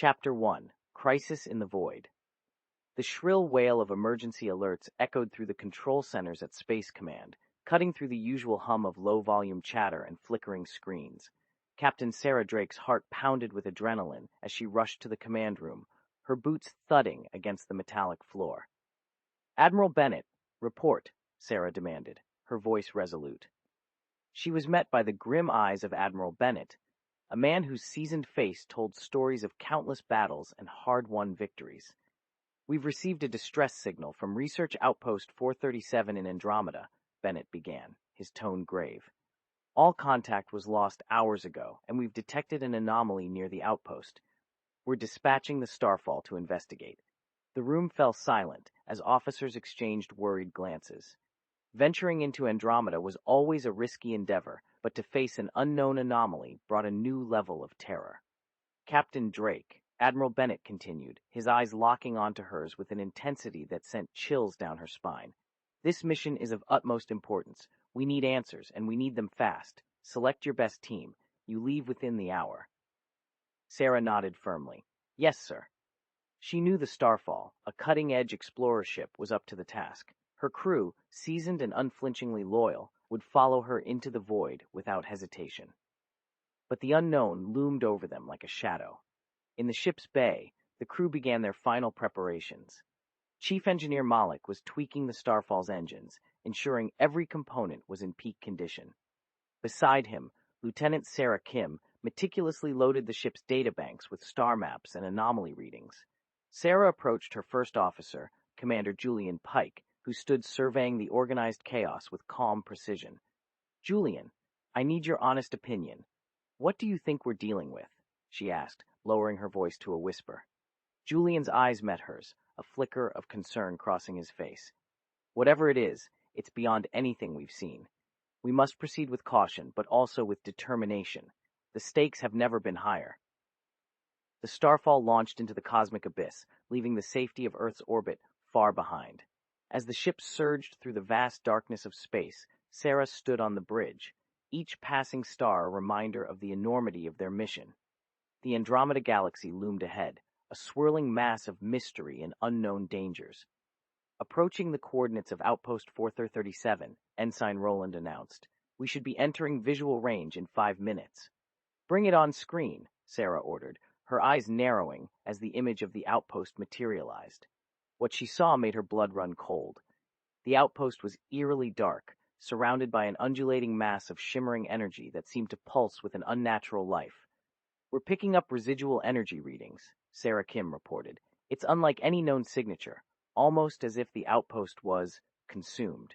Chapter 1: Crisis in the Void. The shrill wail of emergency alerts echoed through the control centers at Space Command, cutting through the usual hum of low-volume chatter and flickering screens. Captain Sara Drake's heart pounded with adrenaline as she rushed to the command room, her boots thudding against the metallic floor. "Admiral Bennett, report," Sara demanded, her voice resolute. She was met by the grim eyes of Admiral Bennett, a man whose seasoned face told stories of countless battles and hard-won victories. "We've received a distress signal from Research Outpost 437 in Andromeda," Bennett began, his tone grave. "All contact was lost hours ago, and we've detected an anomaly near the outpost. We're dispatching the Starfall to investigate." The room fell silent as officers exchanged worried glances. Venturing into Andromeda was always a risky endeavor, but to face an unknown anomaly brought a new level of terror. "Captain Drake," Admiral Bennett continued, his eyes locking onto hers with an intensity that sent chills down her spine. "This mission is of utmost importance. We need answers, and we need them fast. Select your best team. You leave within the hour." Sara nodded firmly. "Yes, sir." She knew the Starfall, a cutting-edge explorer ship, was up to the task. Her crew, seasoned and unflinchingly loyal, would follow her into the void without hesitation. But the unknown loomed over them like a shadow. In the ship's bay, the crew began their final preparations. Chief Engineer Malik was tweaking the Starfall's engines, ensuring every component was in peak condition. Beside him, Lieutenant Sarah Kim meticulously loaded the ship's databanks with star maps and anomaly readings. Sara approached her first officer, Commander Julian Pike, who stood surveying the organized chaos with calm precision. "Julian, I need your honest opinion. What do you think we're dealing with?" she asked, lowering her voice to a whisper. Julian's eyes met hers, a flicker of concern crossing his face. "Whatever it is, it's beyond anything we've seen. We must proceed with caution, but also with determination. The stakes have never been higher." The Starfall launched into the cosmic abyss, leaving the safety of Earth's orbit far behind. As the ship surged through the vast darkness of space, Sara stood on the bridge, each passing star a reminder of the enormity of their mission. The Andromeda Galaxy loomed ahead, a swirling mass of mystery and unknown dangers. Approaching the coordinates of Outpost 437, Ensign Roland announced, "We should be entering visual range in 5 minutes." "Bring it on screen," Sara ordered, her eyes narrowing as the image of the outpost materialized. What she saw made her blood run cold. The outpost was eerily dark, surrounded by an undulating mass of shimmering energy that seemed to pulse with an unnatural life. "We're picking up residual energy readings," Sarah Kim reported. "It's unlike any known signature, almost as if the outpost was consumed."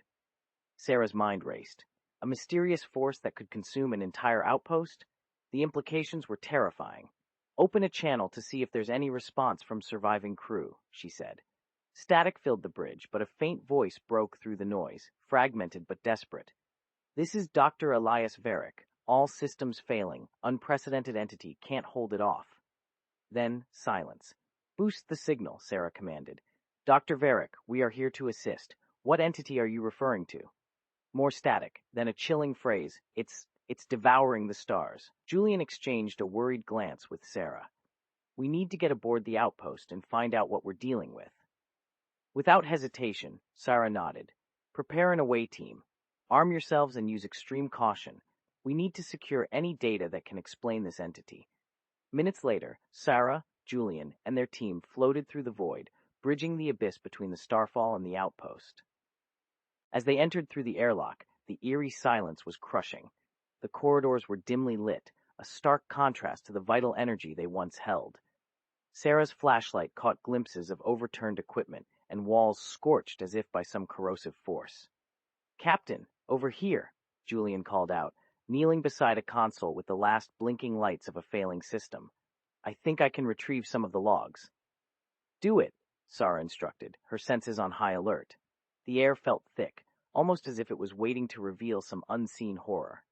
Sara's mind raced. A mysterious force that could consume an entire outpost? The implications were terrifying. "Open a channel to see if there's any response from surviving crew," she said. Static filled the bridge, but a faint voice broke through the noise, fragmented but desperate. "This is Dr. Elias Varick. All systems failing. Unprecedented entity. Can't hold it off." Then silence. "Boost the signal," Sara commanded. "Dr. Varick, we are here to assist. What entity are you referring to?" More static, then a chilling phrase. It's devouring the stars." Julian exchanged a worried glance with Sara. "We need to get aboard the outpost and find out what we're dealing with." Without hesitation, Sara nodded. "Prepare an away team. Arm yourselves and use extreme caution. We need to secure any data that can explain this entity." Minutes later, Sara, Julian, and their team floated through the void, bridging the abyss between the Starfall and the outpost. As they entered through the airlock, the eerie silence was crushing. The corridors were dimly lit, a stark contrast to the vital energy they once held. Sara's flashlight caught glimpses of overturned equipment and walls scorched as if by some corrosive force. "Captain, over here," Julian called out, kneeling beside a console with the last blinking lights of a failing system. "I think I can retrieve some of the logs." "Do it," Sara instructed, her senses on high alert. The air felt thick, almost as if it was waiting to reveal some unseen horror.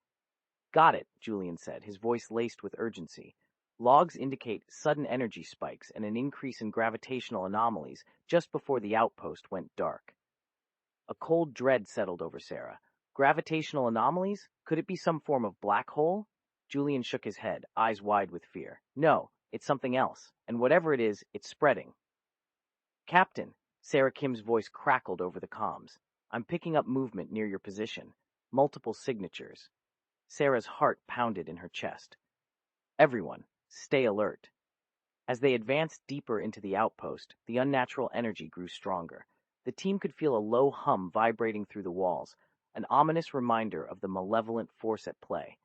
"Got it," Julian said, his voice laced with urgency. "Logs indicate sudden energy spikes and an increase in gravitational anomalies just before the outpost went dark." A cold dread settled over Sara. Gravitational anomalies? Could it be some form of black hole? Julian shook his head, eyes wide with fear. "No, It's something else, and whatever it is, it's spreading. Captain, Sarah Kim's voice crackled over the comms. I'm picking up movement near your position. Multiple signatures. Sarah's heart pounded in her chest. Everyone, stay alert. As they advanced deeper into the outpost, the unnatural energy grew stronger. The team could feel a low hum vibrating through the walls, an ominous reminder of the malevolent force at play.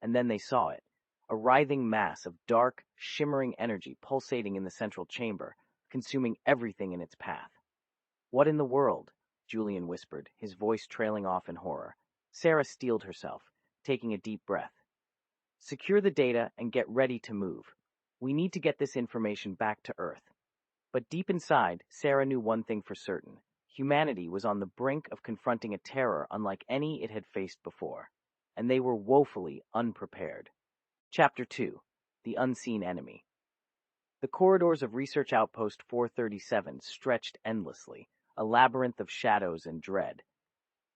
And then they saw it, a writhing mass of dark, shimmering energy pulsating in the central chamber, consuming everything in its path. What in the world? Julian whispered, his voice trailing off in horror. Sarah steeled herself, taking a deep breath. Secure the data and get ready to move. We need to get this information back to Earth. But deep inside, Sarah knew one thing for certain. Humanity was on the brink of confronting a terror unlike any it had faced before. And they were woefully unprepared. Chapter 2. The Unseen Enemy. The corridors of Research Outpost 437 stretched endlessly, a labyrinth of shadows and dread.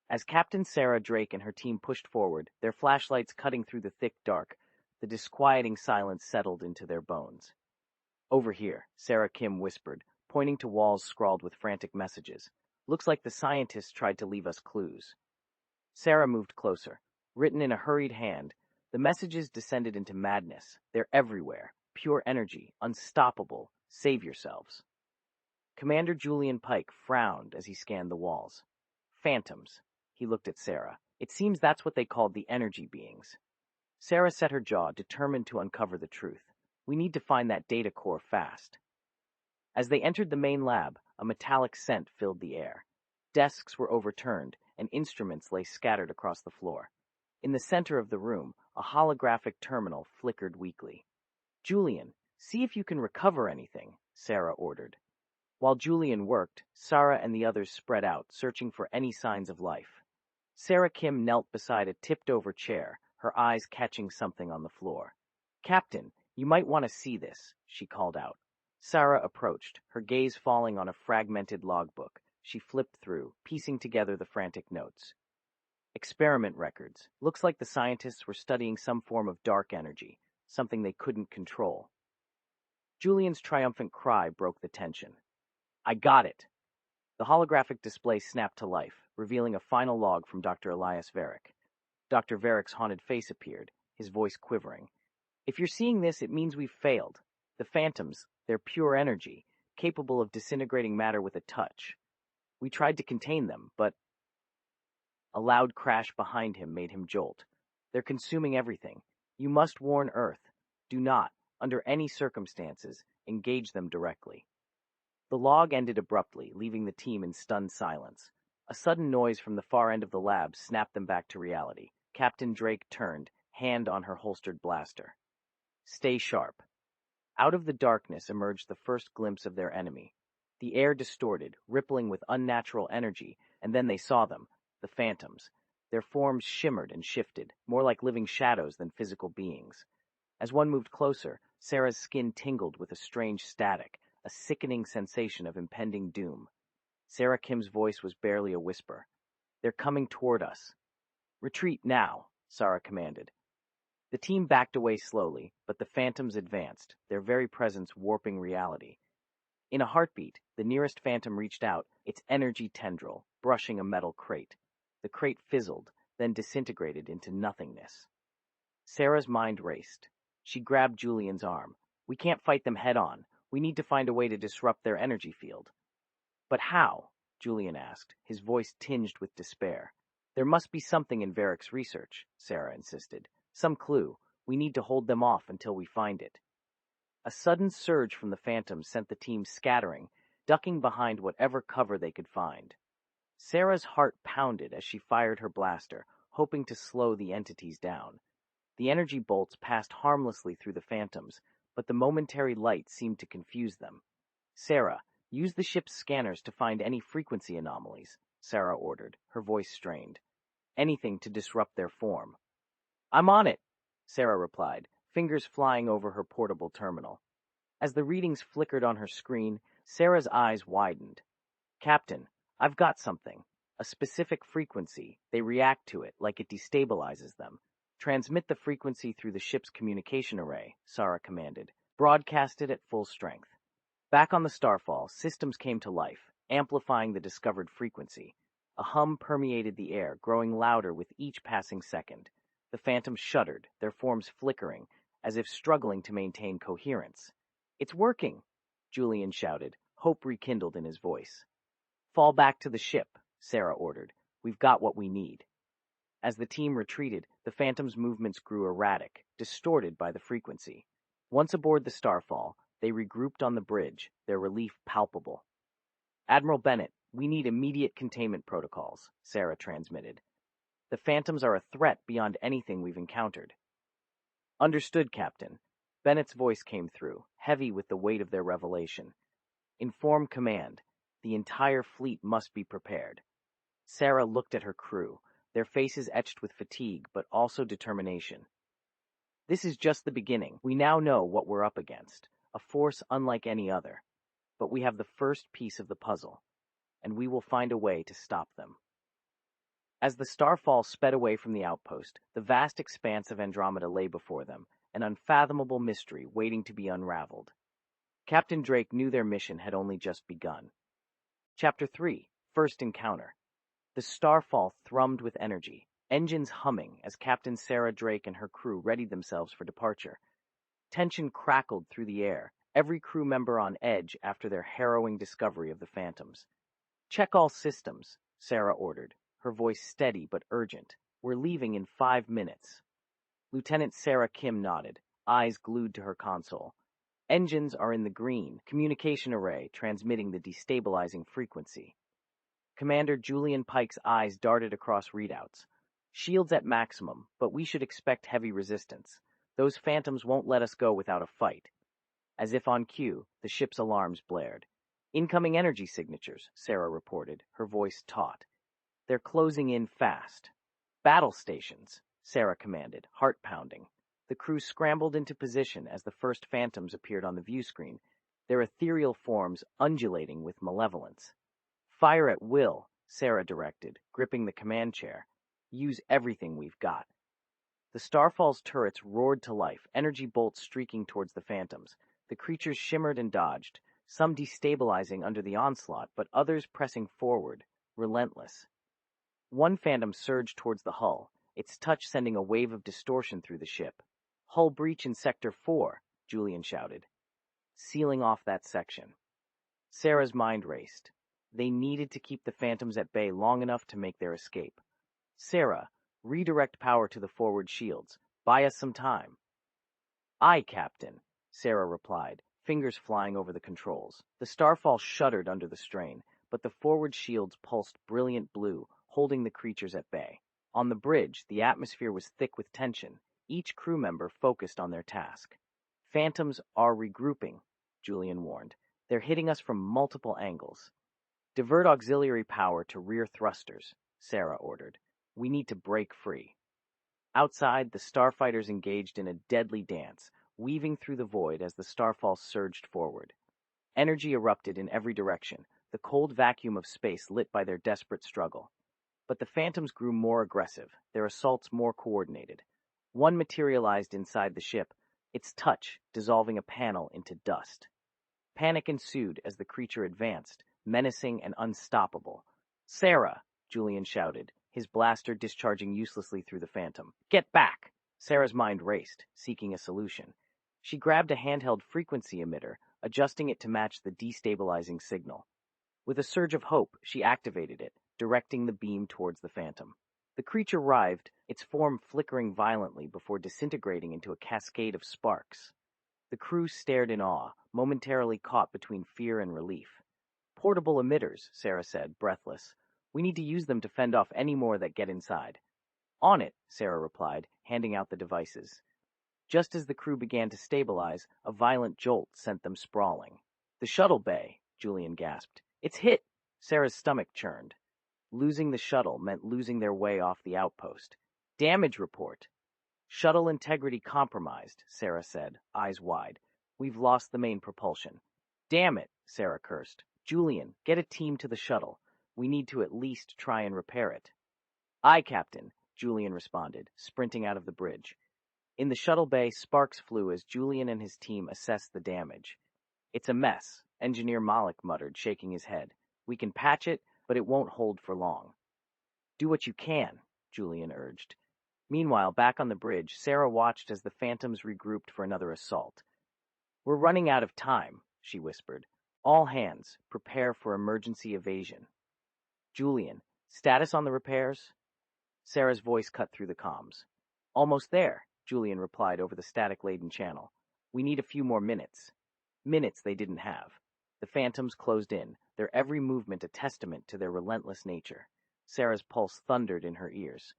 As Captain Sara Drake and her team pushed forward, their flashlights cutting through the thick dark, the disquieting silence settled into their bones. Over here, Sarah Kim whispered, pointing to walls scrawled with frantic messages. Looks like the scientists tried to leave us clues. Sarah moved closer. Written in a hurried hand, the messages descended into madness. They're everywhere. Pure energy, unstoppable. Save yourselves. Commander Julian Pike frowned as he scanned the walls. Phantoms. He looked at Sarah. It seems that's what they called the energy beings. Sarah set her jaw, determined to uncover the truth. We need to find that data core fast. As they entered the main lab, a metallic scent filled the air. Desks were overturned, and instruments lay scattered across the floor. In the center of the room, a holographic terminal flickered weakly. Julian, see if you can recover anything, Sarah ordered. While Julian worked, Sarah and the others spread out, searching for any signs of life. Sarah Kim knelt beside a tipped-over chair, her eyes catching something on the floor. Captain, you might want to see this, she called out. Sarah approached, her gaze falling on a fragmented logbook. She flipped through, piecing together the frantic notes. Experiment records. Looks like the scientists were studying some form of dark energy, something they couldn't control. Julian's triumphant cry broke the tension. I got it! The holographic display snapped to life, revealing a final log from Dr. Elias Varick. Dr. Varick's haunted face appeared, his voice quivering. If you're seeing this, it means we've failed. The phantoms, they're pure energy, capable of disintegrating matter with a touch. We tried to contain them, but... A loud crash behind him made him jolt. They're consuming everything. You must warn Earth. Do not, under any circumstances, engage them directly. The log ended abruptly, leaving the team in stunned silence. A sudden noise from the far end of the lab snapped them back to reality. Captain Drake turned, hand on her holstered blaster. Stay sharp. Out of the darkness emerged the first glimpse of their enemy. The air distorted, rippling with unnatural energy, and then they saw them, the phantoms. Their forms shimmered and shifted, more like living shadows than physical beings. As one moved closer, Sarah's skin tingled with a strange static, a sickening sensation of impending doom. Sarah Kim's voice was barely a whisper. They're coming toward us. Retreat now, Sarah commanded. The team backed away slowly, but the phantoms advanced, their very presence warping reality. In a heartbeat, the nearest phantom reached out, its energy tendril, brushing a metal crate. The crate fizzled, then disintegrated into nothingness. Sarah's mind raced. She grabbed Julian's arm. We can't fight them head-on. We need to find a way to disrupt their energy field. But how? Julian asked, his voice tinged with despair. There must be something in Varick's research, Sarah insisted. Some clue. We need to hold them off until we find it. A sudden surge from the phantoms sent the team scattering, ducking behind whatever cover they could find. Sarah's heart pounded as she fired her blaster, hoping to slow the entities down. The energy bolts passed harmlessly through the phantoms, but the momentary light seemed to confuse them. Sarah, use the ship's scanners to find any frequency anomalies, Sarah ordered, her voice strained. Anything to disrupt their form. I'm on it, Sarah replied, fingers flying over her portable terminal. As the readings flickered on her screen, Sarah's eyes widened. Captain, I've got something. A specific frequency. They react to it like it destabilizes them. Transmit the frequency through the ship's communication array, Sarah commanded. broadcasted at full strength. Back on the Starfall, systems came to life, amplifying the discovered frequency. A hum permeated the air, growing louder with each passing second. The phantoms shuddered, their forms flickering, as if struggling to maintain coherence. "It's working!" Julian shouted, hope rekindled in his voice. "Fall back to the ship," Sara ordered. "We've got what we need." As the team retreated, the phantoms' movements grew erratic, distorted by the frequency. Once aboard the Starfall, they regrouped on the bridge, their relief palpable. "Admiral Bennett, we need immediate containment protocols," Sara transmitted. "The phantoms are a threat beyond anything we've encountered." "Understood, Captain." Bennett's voice came through, heavy with the weight of their revelation. "Inform command. The entire fleet must be prepared." Sara looked at her crew, their faces etched with fatigue but also determination. "This is just the beginning. We now know what we're up against, a force unlike any other. But we have the first piece of the puzzle, and we will find a way to stop them." As the Starfall sped away from the outpost, the vast expanse of Andromeda lay before them, an unfathomable mystery waiting to be unraveled. Captain Drake knew their mission had only just begun. Chapter 3: First Encounter. The Starfall thrummed with energy, engines humming as Captain Sara Drake and her crew readied themselves for departure. Tension crackled through the air, every crew member on edge after their harrowing discovery of the phantoms. "Check all systems," Sara ordered, her voice steady but urgent. "We're leaving in 5 minutes." Lieutenant Sarah Kim nodded, eyes glued to her console. "Engines are in the green, communication array transmitting the destabilizing frequency." Commander Julian Pike's eyes darted across readouts. "Shields at maximum, but we should expect heavy resistance. Those phantoms won't let us go without a fight." As if on cue, the ship's alarms blared. "Incoming energy signatures," Sara reported, her voice taut. "They're closing in fast." "Battle stations," Sara commanded, heart pounding. The crew scrambled into position as the first phantoms appeared on the view screen, their ethereal forms undulating with malevolence. "Fire at will," Sara directed, gripping the command chair. "Use everything we've got." The Starfall's turrets roared to life, energy bolts streaking towards the phantoms. The creatures shimmered and dodged, some destabilizing under the onslaught, but others pressing forward, relentless. One phantom surged towards the hull, its touch sending a wave of distortion through the ship. "Hull breach in Sector 4, Julian shouted, sealing off that section. Sara's mind raced. They needed to keep the phantoms at bay long enough to make their escape. "Sara, redirect power to the forward shields. Buy us some time." "Aye, Captain," Sara replied, fingers flying over the controls. The Starfall shuddered under the strain, but the forward shields pulsed brilliant blue, holding the creatures at bay. On the bridge, the atmosphere was thick with tension, each crew member focused on their task. "Phantoms are regrouping," Julian warned. "They're hitting us from multiple angles." "Divert auxiliary power to rear thrusters," Sara ordered. "We need to break free." Outside, the starfighters engaged in a deadly dance, weaving through the void as the Starfall surged forward. Energy erupted in every direction, the cold vacuum of space lit by their desperate struggle. But the phantoms grew more aggressive, their assaults more coordinated. One materialized inside the ship, its touch dissolving a panel into dust. Panic ensued as the creature advanced, menacing and unstoppable. "Sara!" Julian shouted, his blaster discharging uselessly through the phantom. "Get back!" Sara's mind raced, seeking a solution. She grabbed a handheld frequency emitter, adjusting it to match the destabilizing signal. With a surge of hope, she activated it, directing the beam towards the phantom. The creature writhed, its form flickering violently before disintegrating into a cascade of sparks. The crew stared in awe, momentarily caught between fear and relief. "Portable emitters," Sara said, breathless. "We need to use them to fend off any more that get inside." "On it," Sara replied, handing out the devices. Just as the crew began to stabilize, a violent jolt sent them sprawling. "The shuttle bay," Julian gasped. "It's hit!" Sara's stomach churned. Losing the shuttle meant losing their way off the outpost. "Damage report." "Shuttle integrity compromised," Sara said, eyes wide. "We've lost the main propulsion." "Damn it," Sara cursed. "Julian, get a team to the shuttle. We need to at least try and repair it." "Aye, Captain," Julian responded, sprinting out of the bridge. In the shuttle bay, sparks flew as Julian and his team assessed the damage. "It's a mess," Engineer Malik muttered, shaking his head. "We can patch it, but it won't hold for long." "Do what you can," Julian urged. Meanwhile, back on the bridge, Sara watched as the Phantoms regrouped for another assault. "We're running out of time," she whispered. "All hands, prepare for emergency evasion." "Julian, status on the repairs?" Sarah's voice cut through the comms. "Almost there," Julian replied over the static-laden channel. "We need a few more minutes." Minutes they didn't have. The Phantoms closed in, their every movement a testament to their relentless nature. Sarah's pulse thundered in her ears.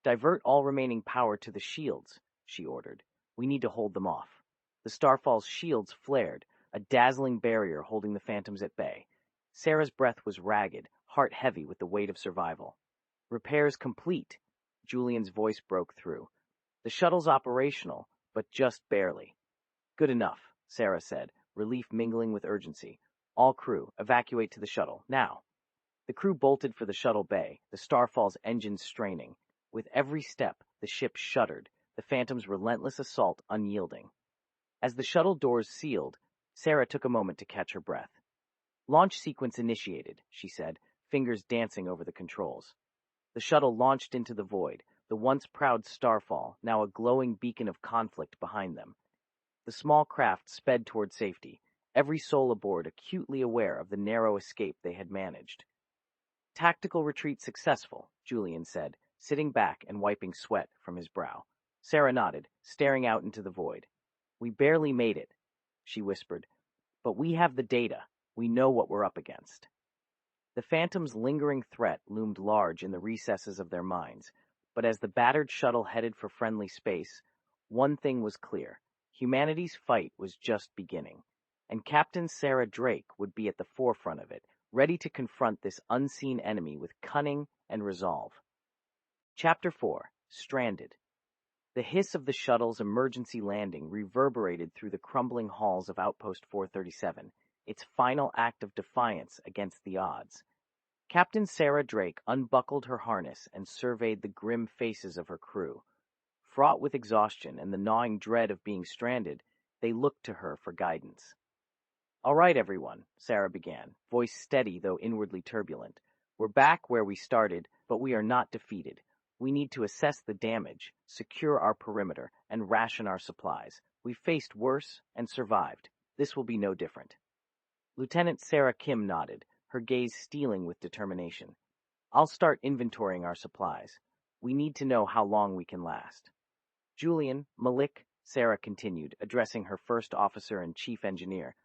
"Divert all remaining power to the shields," she ordered. "We need to hold them off." The Starfall's shields flared, a dazzling barrier holding the Phantoms at bay. Sarah's breath was ragged, heart heavy with the weight of survival. "Repairs complete," Julian's voice broke through. "The shuttle's operational, but just barely." "Good enough," Sara said, relief mingling with urgency. "All crew, evacuate to the shuttle, now." The crew bolted for the shuttle bay, the Starfall's engines straining. With every step, the ship shuddered, the Phantom's relentless assault unyielding. As the shuttle doors sealed, Sara took a moment to catch her breath. "Launch sequence initiated," she said, fingers dancing over the controls. The shuttle launched into the void, the once proud Starfall, now a glowing beacon of conflict behind them. The small craft sped toward safety, every soul aboard acutely aware of the narrow escape they had managed. "Tactical retreat successful," Julian said, sitting back and wiping sweat from his brow. Sara nodded, staring out into the void. "We barely made it," she whispered, "but we have the data. We know what we're up against." The Phantom's lingering threat loomed large in the recesses of their minds, but as the battered shuttle headed for friendly space, one thing was clear. Humanity's fight was just beginning, and Captain Sara Drake would be at the forefront of it, ready to confront this unseen enemy with cunning and resolve. Chapter 4: Stranded. The hiss of the shuttle's emergency landing reverberated through the crumbling halls of Outpost 437, its final act of defiance against the odds. Captain Sara Drake unbuckled her harness and surveyed the grim faces of her crew. Fraught with exhaustion and the gnawing dread of being stranded, they looked to her for guidance. "All right, everyone," Sara began, voice steady though inwardly turbulent. "We're back where we started, but we are not defeated. We need to assess the damage, secure our perimeter, and ration our supplies. We've faced worse and survived. This will be no different." Lieutenant Sarah Kim nodded, her gaze steeling with determination. "I'll start inventorying our supplies. We need to know how long we can last." "Julian, Malik," Sara continued, addressing her first officer and chief engineer,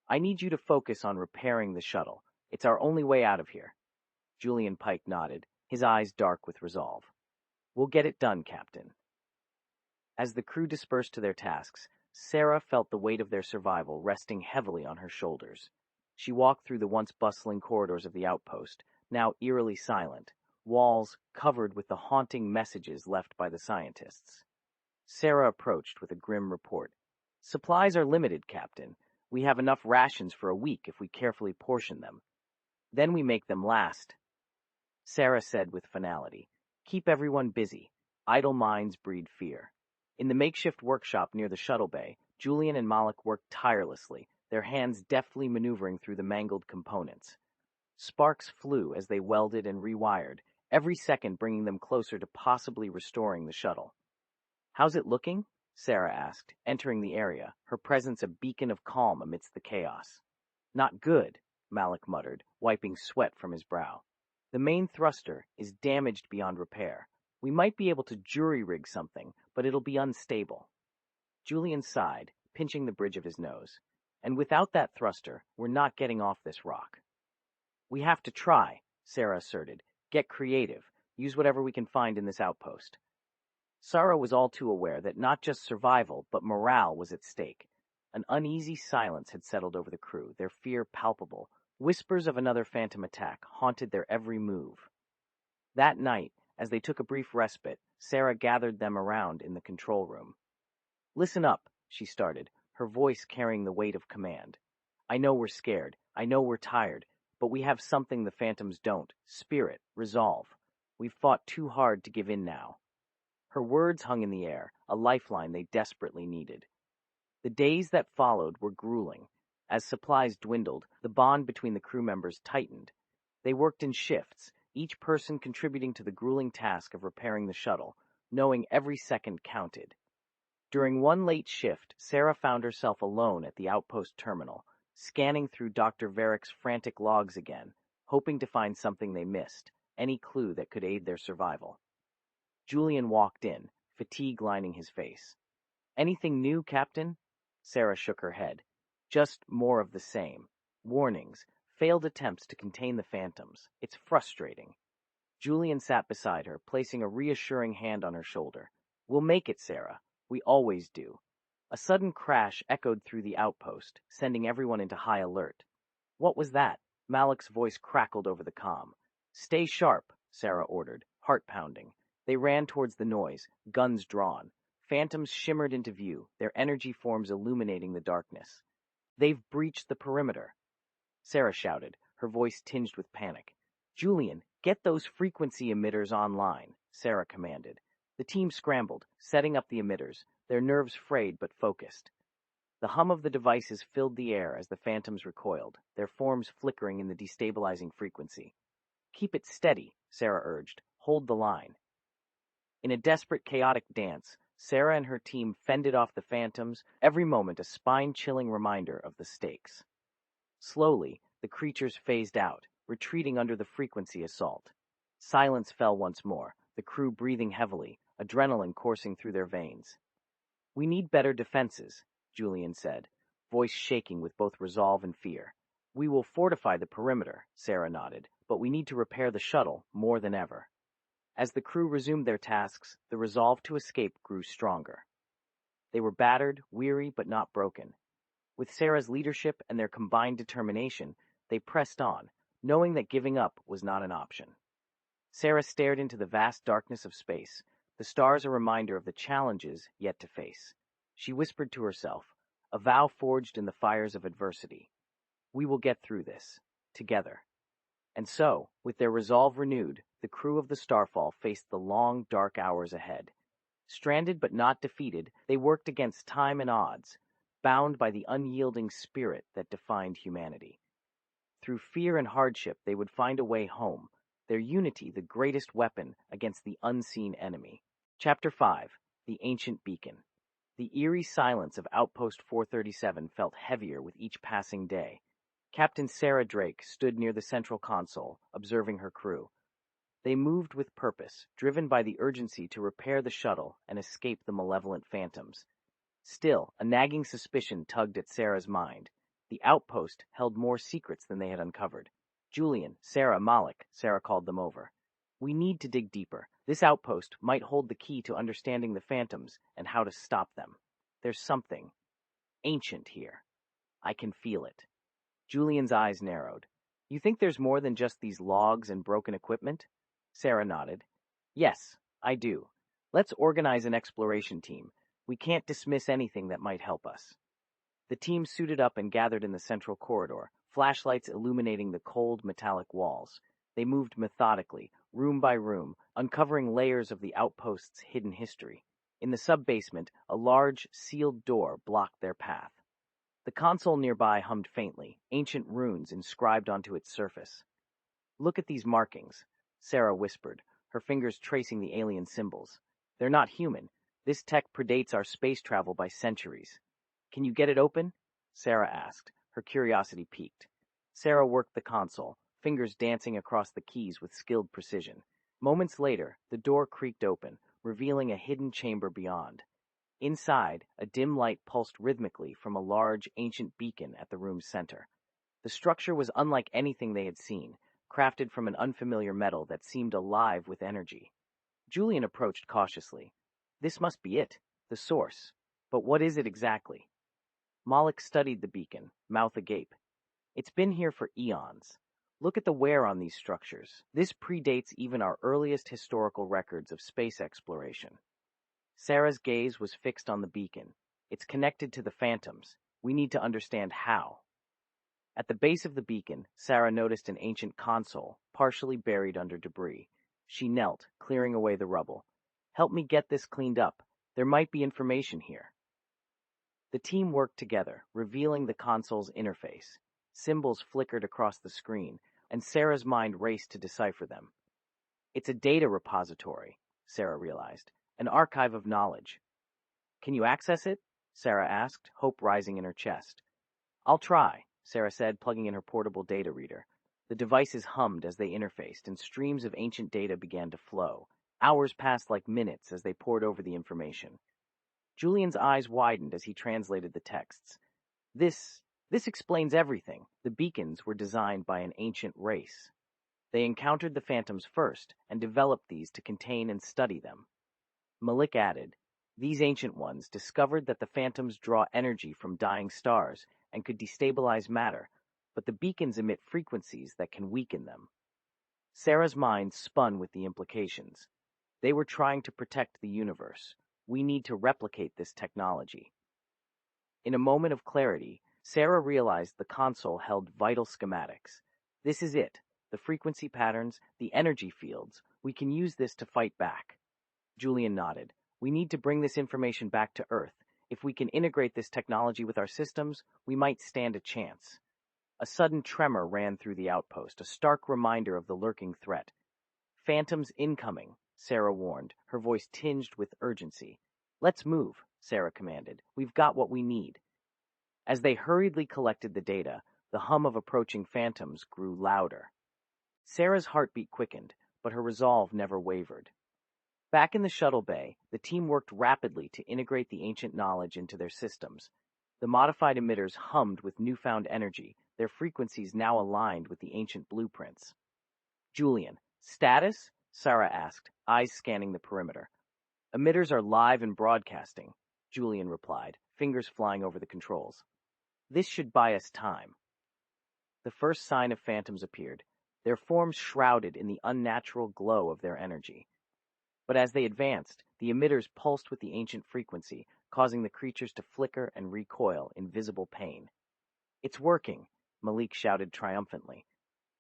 "I need you to focus on repairing the shuttle. It's our only way out of here." Julian Pike nodded, his eyes dark with resolve. "We'll get it done, Captain." As the crew dispersed to their tasks, Sara felt the weight of their survival resting heavily on her shoulders. She walked through the once bustling corridors of the outpost, now eerily silent, walls covered with the haunting messages left by the scientists. Sara approached with a grim report. "Supplies are limited, Captain. We have enough rations for a week if we carefully portion them. Then we make them last." Sara said with finality, "Keep everyone busy. Idle minds breed fear." In the makeshift workshop near the shuttle bay, Julian and Malik worked tirelessly, their hands deftly maneuvering through the mangled components. Sparks flew as they welded and rewired, every second bringing them closer to possibly restoring the shuttle. "How's it looking?" Sara asked, entering the area, her presence a beacon of calm amidst the chaos. "Not good," Malik muttered, wiping sweat from his brow. "The main thruster is damaged beyond repair. We might be able to jury-rig something, but it'll be unstable." Julian sighed, pinching the bridge of his nose. "And without that thruster, we're not getting off this rock." "We have to try," Sara asserted. "Get creative. Use whatever we can find in this outpost." Sara was all too aware that not just survival, but morale was at stake. An uneasy silence had settled over the crew, their fear palpable. Whispers of another phantom attack haunted their every move. That night, as they took a brief respite, Sara gathered them around in the control room. "Listen up," she started, her voice carrying the weight of command. "I know we're scared, I know we're tired, but we have something the Phantoms don't: spirit, resolve. We've fought too hard to give in now." Her words hung in the air, a lifeline they desperately needed. The days that followed were grueling. As supplies dwindled, the bond between the crew members tightened. They worked in shifts, each person contributing to the grueling task of repairing the shuttle, knowing every second counted. During one late shift, Sara found herself alone at the outpost terminal, scanning through Dr. Varick's frantic logs again, hoping to find something they missed, any clue that could aid their survival. Julian walked in, fatigue lining his face. "Anything new, Captain?" Sara shook her head. "Just more of the same. Warnings, failed attempts to contain the phantoms. It's frustrating." Julian sat beside her, placing a reassuring hand on her shoulder. "We'll make it, Sara. We always do." A sudden crash echoed through the outpost, sending everyone into high alert. "What was that?" Malik's voice crackled over the comm. "Stay sharp," Sara ordered, heart pounding. They ran towards the noise, guns drawn. Phantoms shimmered into view, their energy forms illuminating the darkness. "They've breached the perimeter," Sara shouted, her voice tinged with panic. "Julian, get those frequency emitters online," Sara commanded. The team scrambled, setting up the emitters, their nerves frayed but focused. The hum of the devices filled the air as the phantoms recoiled, their forms flickering in the destabilizing frequency. "Keep it steady," Sara urged. "Hold the line." In a desperate, chaotic dance, Sara and her team fended off the phantoms, every moment a spine-chilling reminder of the stakes. Slowly, the creatures phased out, retreating under the frequency assault. Silence fell once more, the crew breathing heavily, adrenaline coursing through their veins. "We need better defenses," Julian said, voice shaking with both resolve and fear. "We will fortify the perimeter," Sara nodded, "but we need to repair the shuttle more than ever." As the crew resumed their tasks, the resolve to escape grew stronger. They were battered, weary, but not broken. With Sara's leadership and their combined determination, they pressed on, knowing that giving up was not an option. Sara stared into the vast darkness of space, the stars a reminder of the challenges yet to face. She whispered to herself, a vow forged in the fires of adversity. "We will get through this, together." And so, with their resolve renewed, the crew of the Starfall faced the long, dark hours ahead. Stranded but not defeated, they worked against time and odds, bound by the unyielding spirit that defined humanity. Through fear and hardship, they would find a way home, their unity the greatest weapon against the unseen enemy. Chapter 5. The Ancient Beacon. The eerie silence of Outpost 437 felt heavier with each passing day. Captain Sara Drake stood near the central console, observing her crew. They moved with purpose, driven by the urgency to repair the shuttle and escape the malevolent phantoms. Still, a nagging suspicion tugged at Sara's mind. The outpost held more secrets than they had uncovered. "Julian, Sara, Malik," Sara called them over. "We need to dig deeper. This outpost might hold the key to understanding the phantoms and how to stop them. There's something ancient here. I can feel it." Julian's eyes narrowed. "You think there's more than just these logs and broken equipment?" Sara nodded. "Yes, I do. Let's organize an exploration team. We can't dismiss anything that might help us." The team suited up and gathered in the central corridor, flashlights illuminating the cold, metallic walls. They moved methodically, room by room, uncovering layers of the outpost's hidden history. In the sub-basement, a large, sealed door blocked their path. The console nearby hummed faintly, ancient runes inscribed onto its surface. "Look at these markings," Sara whispered, her fingers tracing the alien symbols. "They're not human. This tech predates our space travel by centuries." "Can you get it open?" Sara asked, her curiosity piqued. Sara worked the console, fingers dancing across the keys with skilled precision. Moments later, the door creaked open, revealing a hidden chamber beyond. Inside, a dim light pulsed rhythmically from a large, ancient beacon at the room's center. The structure was unlike anything they had seen, crafted from an unfamiliar metal that seemed alive with energy. Julian approached cautiously. "This must be it, the source. But what is it exactly?" Malik studied the beacon, mouth agape. "It's been here for eons. Look at the wear on these structures. This predates even our earliest historical records of space exploration." Sara's gaze was fixed on the beacon. "It's connected to the phantoms. We need to understand how." At the base of the beacon, Sara noticed an ancient console, partially buried under debris. She knelt, clearing away the rubble. "Help me get this cleaned up." There might be information here. The team worked together, revealing the console's interface. Symbols flickered across the screen, and Sarah's mind raced to decipher them. It's a data repository, Sara realized, an archive of knowledge. Can you access it? Sara asked, hope rising in her chest. I'll try, Sara said, plugging in her portable data reader. The devices hummed as they interfaced, and streams of ancient data began to flow. Hours passed like minutes as they pored over the information. Julian's eyes widened as he translated the texts. This explains everything. The beacons were designed by an ancient race. They encountered the phantoms first and developed these to contain and study them. Malik added, these ancient ones discovered that the phantoms draw energy from dying stars and could destabilize matter, but the beacons emit frequencies that can weaken them. Sarah's mind spun with the implications. They were trying to protect the universe. We need to replicate this technology. In a moment of clarity, Sara realized the console held vital schematics. This is it. The frequency patterns, the energy fields. We can use this to fight back. Julian nodded. We need to bring this information back to Earth. If we can integrate this technology with our systems, we might stand a chance. A sudden tremor ran through the outpost, a stark reminder of the lurking threat. Phantoms incoming, Sara warned, her voice tinged with urgency. Let's move, Sara commanded. We've got what we need. As they hurriedly collected the data, the hum of approaching phantoms grew louder. Sara's heartbeat quickened, but her resolve never wavered. Back in the shuttle bay, the team worked rapidly to integrate the ancient knowledge into their systems. The modified emitters hummed with newfound energy, their frequencies now aligned with the ancient blueprints. Julian, status? Sara asked, eyes scanning the perimeter. Emitters are live and broadcasting, Julian replied, fingers flying over the controls. This should buy us time. The first sign of phantoms appeared, their forms shrouded in the unnatural glow of their energy. But as they advanced, the emitters pulsed with the ancient frequency, causing the creatures to flicker and recoil in visible pain. It's working, Malik shouted triumphantly.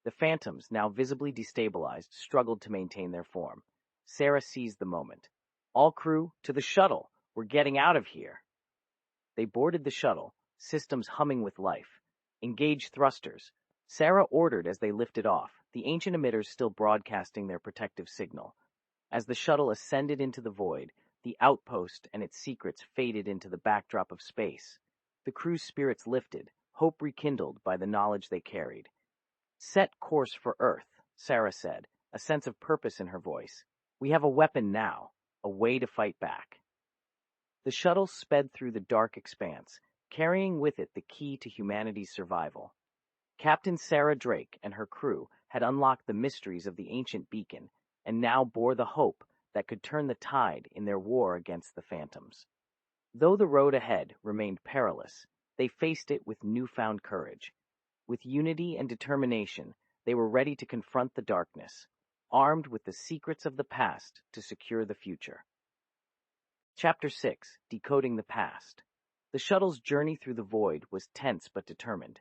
The phantoms, now visibly destabilized, struggled to maintain their form. Sara seized the moment. All crew, to the shuttle! We're getting out of here! They boarded the shuttle, systems humming with life. Engage thrusters. Sara ordered as they lifted off, the ancient emitters still broadcasting their protective signal. As the shuttle ascended into the void, the outpost and its secrets faded into the backdrop of space. The crew's spirits lifted, hope rekindled by the knowledge they carried. Set course for Earth, Sara said, a sense of purpose in her voice. We have a weapon now, a way to fight back. The shuttle sped through the dark expanse, carrying with it the key to humanity's survival. Captain Sara Drake and her crew had unlocked the mysteries of the ancient beacon, and now bore the hope that could turn the tide in their war against the phantoms. Though the road ahead remained perilous, they faced it with newfound courage. With unity and determination, they were ready to confront the darkness, armed with the secrets of the past to secure the future. Chapter 6: Decoding the Past. The shuttle's journey through the void was tense but determined.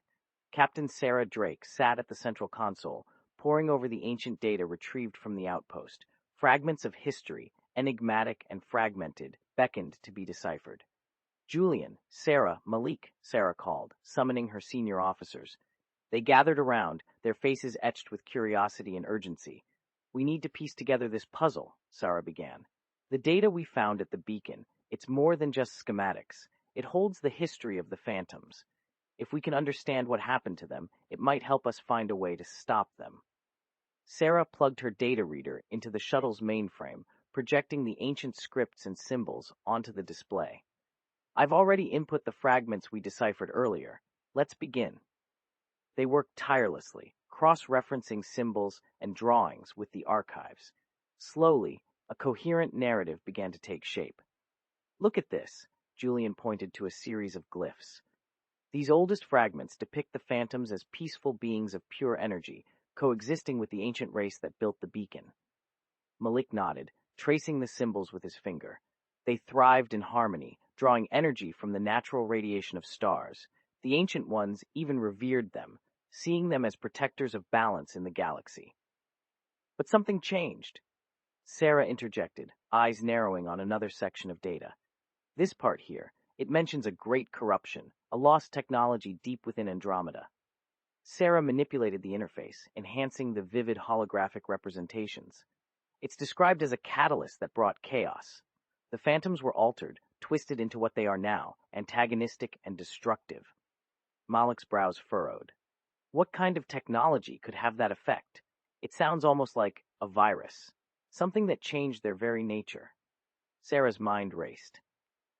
Captain Sara Drake sat at the central console, poring over the ancient data retrieved from the outpost. Fragments of history, enigmatic and fragmented, beckoned to be deciphered. Julian, Sara, Malik, Sara called, summoning her senior officers. They gathered around, their faces etched with curiosity and urgency. We need to piece together this puzzle, Sara began. The data we found at the beacon, it's more than just schematics. It holds the history of the phantoms. If we can understand what happened to them, it might help us find a way to stop them. Sara plugged her data reader into the shuttle's mainframe, projecting the ancient scripts and symbols onto the display. I've already input the fragments we deciphered earlier. Let's begin. They worked tirelessly, cross-referencing symbols and drawings with the archives. Slowly, a coherent narrative began to take shape. Look at this, Julian pointed to a series of glyphs. These oldest fragments depict the phantoms as peaceful beings of pure energy, coexisting with the ancient race that built the beacon. Malik nodded, tracing the symbols with his finger. They thrived in harmony, drawing energy from the natural radiation of stars. The ancient ones even revered them, seeing them as protectors of balance in the galaxy. But something changed. Sara interjected, eyes narrowing on another section of data. This part here, it mentions a great corruption, a lost technology deep within Andromeda. Sara manipulated the interface, enhancing the vivid holographic representations. It's described as a catalyst that brought chaos. The phantoms were altered, twisted into what they are now, antagonistic and destructive. Malik's brows furrowed. What kind of technology could have that effect? It sounds almost like a virus, something that changed their very nature. Sarah's mind raced.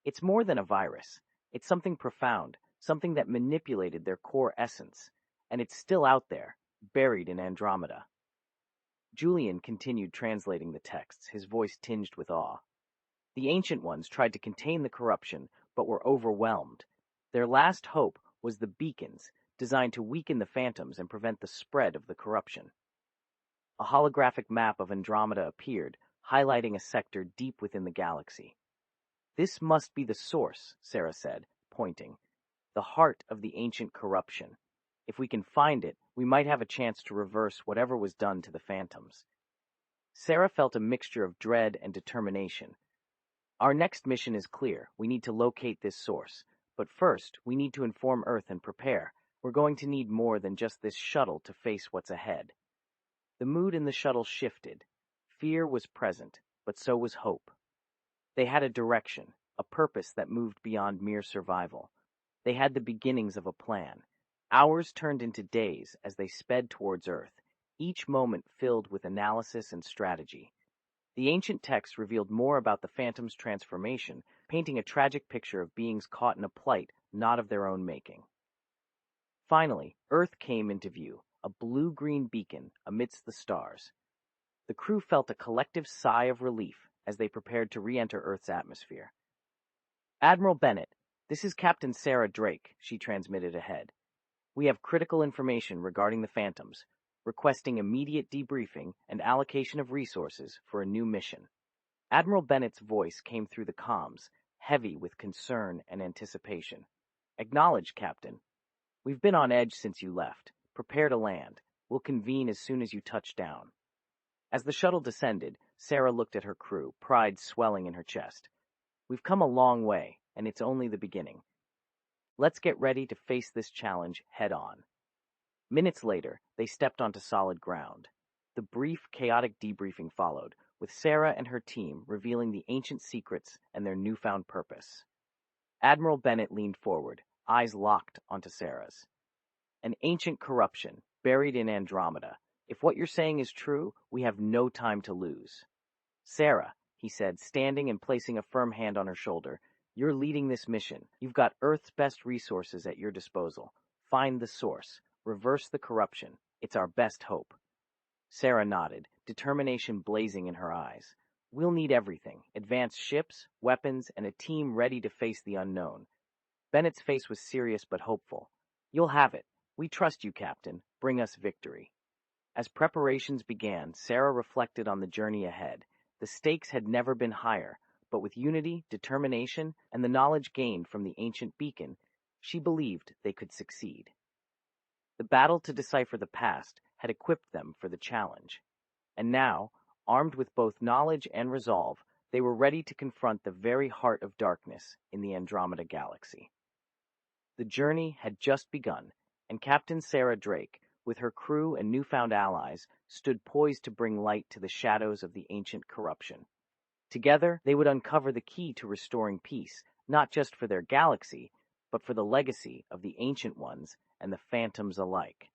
It's more than a virus. It's something profound, something that manipulated their core essence, and it's still out there, buried in Andromeda. Julian continued translating the texts, his voice tinged with awe. The Ancient Ones tried to contain the corruption, but were overwhelmed. Their last hope was the beacons, designed to weaken the phantoms and prevent the spread of the corruption. A holographic map of Andromeda appeared, highlighting a sector deep within the galaxy. This must be the source, Sara said, pointing. The heart of the ancient corruption. If we can find it, we might have a chance to reverse whatever was done to the phantoms. Sara felt a mixture of dread and determination. Our next mission is clear. We need to locate this source. But first, we need to inform Earth and prepare. We're going to need more than just this shuttle to face what's ahead. The mood in the shuttle shifted. Fear was present, but so was hope. They had a direction, a purpose that moved beyond mere survival. They had the beginnings of a plan. Hours turned into days as they sped towards Earth, each moment filled with analysis and strategy. The ancient text revealed more about the Phantom's transformation, painting a tragic picture of beings caught in a plight not of their own making. Finally, Earth came into view, a blue-green beacon amidst the stars. The crew felt a collective sigh of relief as they prepared to re-enter Earth's atmosphere. "Admiral Bennett, this is Captain Sara Drake," she transmitted ahead. "We have critical information regarding the Phantoms, requesting immediate debriefing and allocation of resources for a new mission." Admiral Bennett's voice came through the comms, heavy with concern and anticipation. "Acknowledged, Captain. We've been on edge since you left. Prepare to land. We'll convene as soon as you touch down." As the shuttle descended, Sara looked at her crew, pride swelling in her chest. "We've come a long way, and it's only the beginning. Let's get ready to face this challenge head-on." Minutes later, they stepped onto solid ground. The brief, chaotic debriefing followed, with Sara and her team revealing the ancient secrets and their newfound purpose. Admiral Bennett leaned forward, eyes locked onto Sara's. "An ancient corruption, buried in Andromeda. If what you're saying is true, we have no time to lose." "Sara," he said, standing and placing a firm hand on her shoulder, "you're leading this mission. You've got Earth's best resources at your disposal. Find the source. Reverse the corruption. It's our best hope." Sara nodded, determination blazing in her eyes. "We'll need everything. Advanced ships, weapons, and a team ready to face the unknown." Bennett's face was serious but hopeful. "You'll have it. We trust you, Captain. Bring us victory." As preparations began, Sara reflected on the journey ahead. The stakes had never been higher, but with unity, determination, and the knowledge gained from the ancient beacon, she believed they could succeed. The battle to decipher the past had equipped them for the challenge. And now, armed with both knowledge and resolve, they were ready to confront the very heart of darkness in the Andromeda Galaxy. The journey had just begun, and Captain Sara Drake, with her crew and newfound allies, stood poised to bring light to the shadows of the ancient corruption. Together, they would uncover the key to restoring peace, not just for their galaxy, but for the legacy of the Ancient Ones and the Phantoms alike.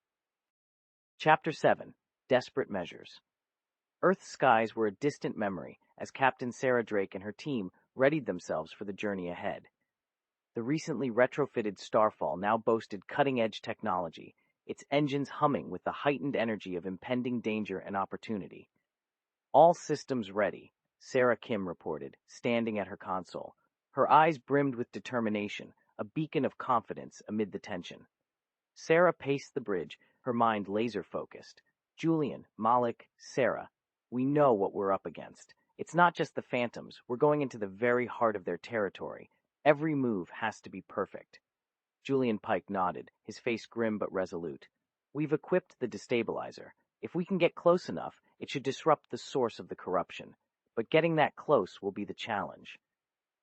Chapter 7. Desperate Measures. Earth's skies were a distant memory as Captain Sara Drake and her team readied themselves for the journey ahead. The recently retrofitted Starfall now boasted cutting-edge technology, its engines humming with the heightened energy of impending danger and opportunity. "All systems ready," Sarah Kim reported, standing at her console. Her eyes brimmed with determination, a beacon of confidence amid the tension. Sara paced the bridge, her mind laser-focused. "Julian, Malik, Sara, we know what we're up against. It's not just the Phantoms, we're going into the very heart of their territory. Every move has to be perfect." Julian Pike nodded, his face grim but resolute. "We've equipped the destabilizer. If we can get close enough, it should disrupt the source of the corruption. But getting that close will be the challenge."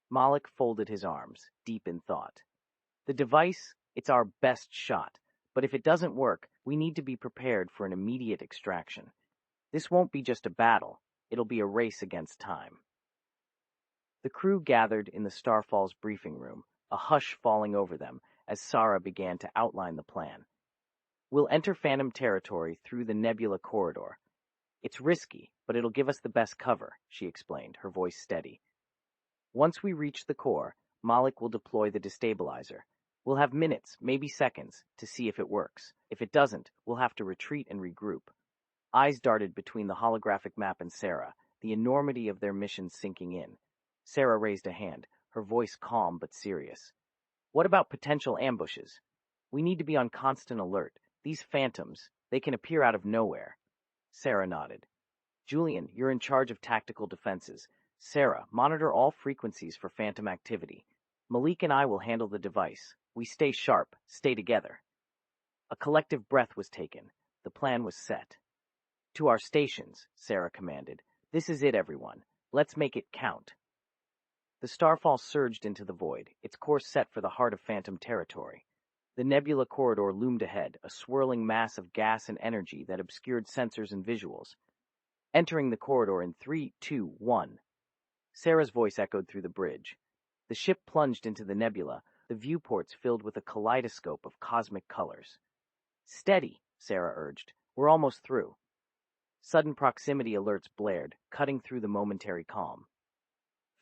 Malik folded his arms, deep in thought. The device, it's our best shot, but if it doesn't work, we need to be prepared for an immediate extraction. This won't be just a battle, it'll be a race against time. The crew gathered in the Starfall's briefing room, a hush falling over them as Sara began to outline the plan. We'll enter Phantom territory through the nebula corridor. It's risky, but it'll give us the best cover, she explained, her voice steady. Once we reach the core, Malik will deploy the destabilizer. We'll have minutes, maybe seconds, to see if it works. If it doesn't, we'll have to retreat and regroup. Eyes darted between the holographic map and Sara, the enormity of their mission sinking in. Sara raised a hand, her voice calm but serious. What about potential ambushes? We need to be on constant alert. These phantoms, they can appear out of nowhere. Sara nodded. Julian, you're in charge of tactical defenses. Sara, monitor all frequencies for phantom activity. Malik and I will handle the device. We stay sharp, stay together. A collective breath was taken. The plan was set. To our stations, Sara commanded. This is it, everyone. Let's make it count. The Starfall surged into the void, its course set for the heart of Phantom territory. The nebula corridor loomed ahead, a swirling mass of gas and energy that obscured sensors and visuals. Entering the corridor in 3, 2, 1. Sara's voice echoed through the bridge. The ship plunged into the nebula, the viewports filled with a kaleidoscope of cosmic colors. Steady, Sara urged. We're almost through. Sudden proximity alerts blared, cutting through the momentary calm.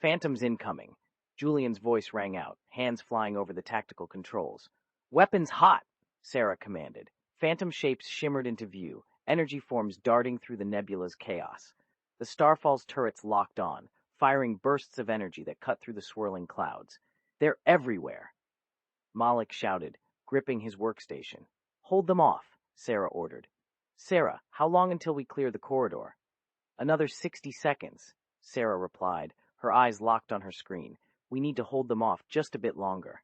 Phantoms incoming. Julian's voice rang out, hands flying over the tactical controls. Weapons hot, Sara commanded. Phantom shapes shimmered into view, energy forms darting through the nebula's chaos. The Starfall's turrets locked on, firing bursts of energy that cut through the swirling clouds. They're everywhere. Malik shouted, gripping his workstation. Hold them off, Sara ordered. Sara, how long until we clear the corridor? Another 60 seconds, Sara replied, her eyes locked on her screen. We need to hold them off just a bit longer.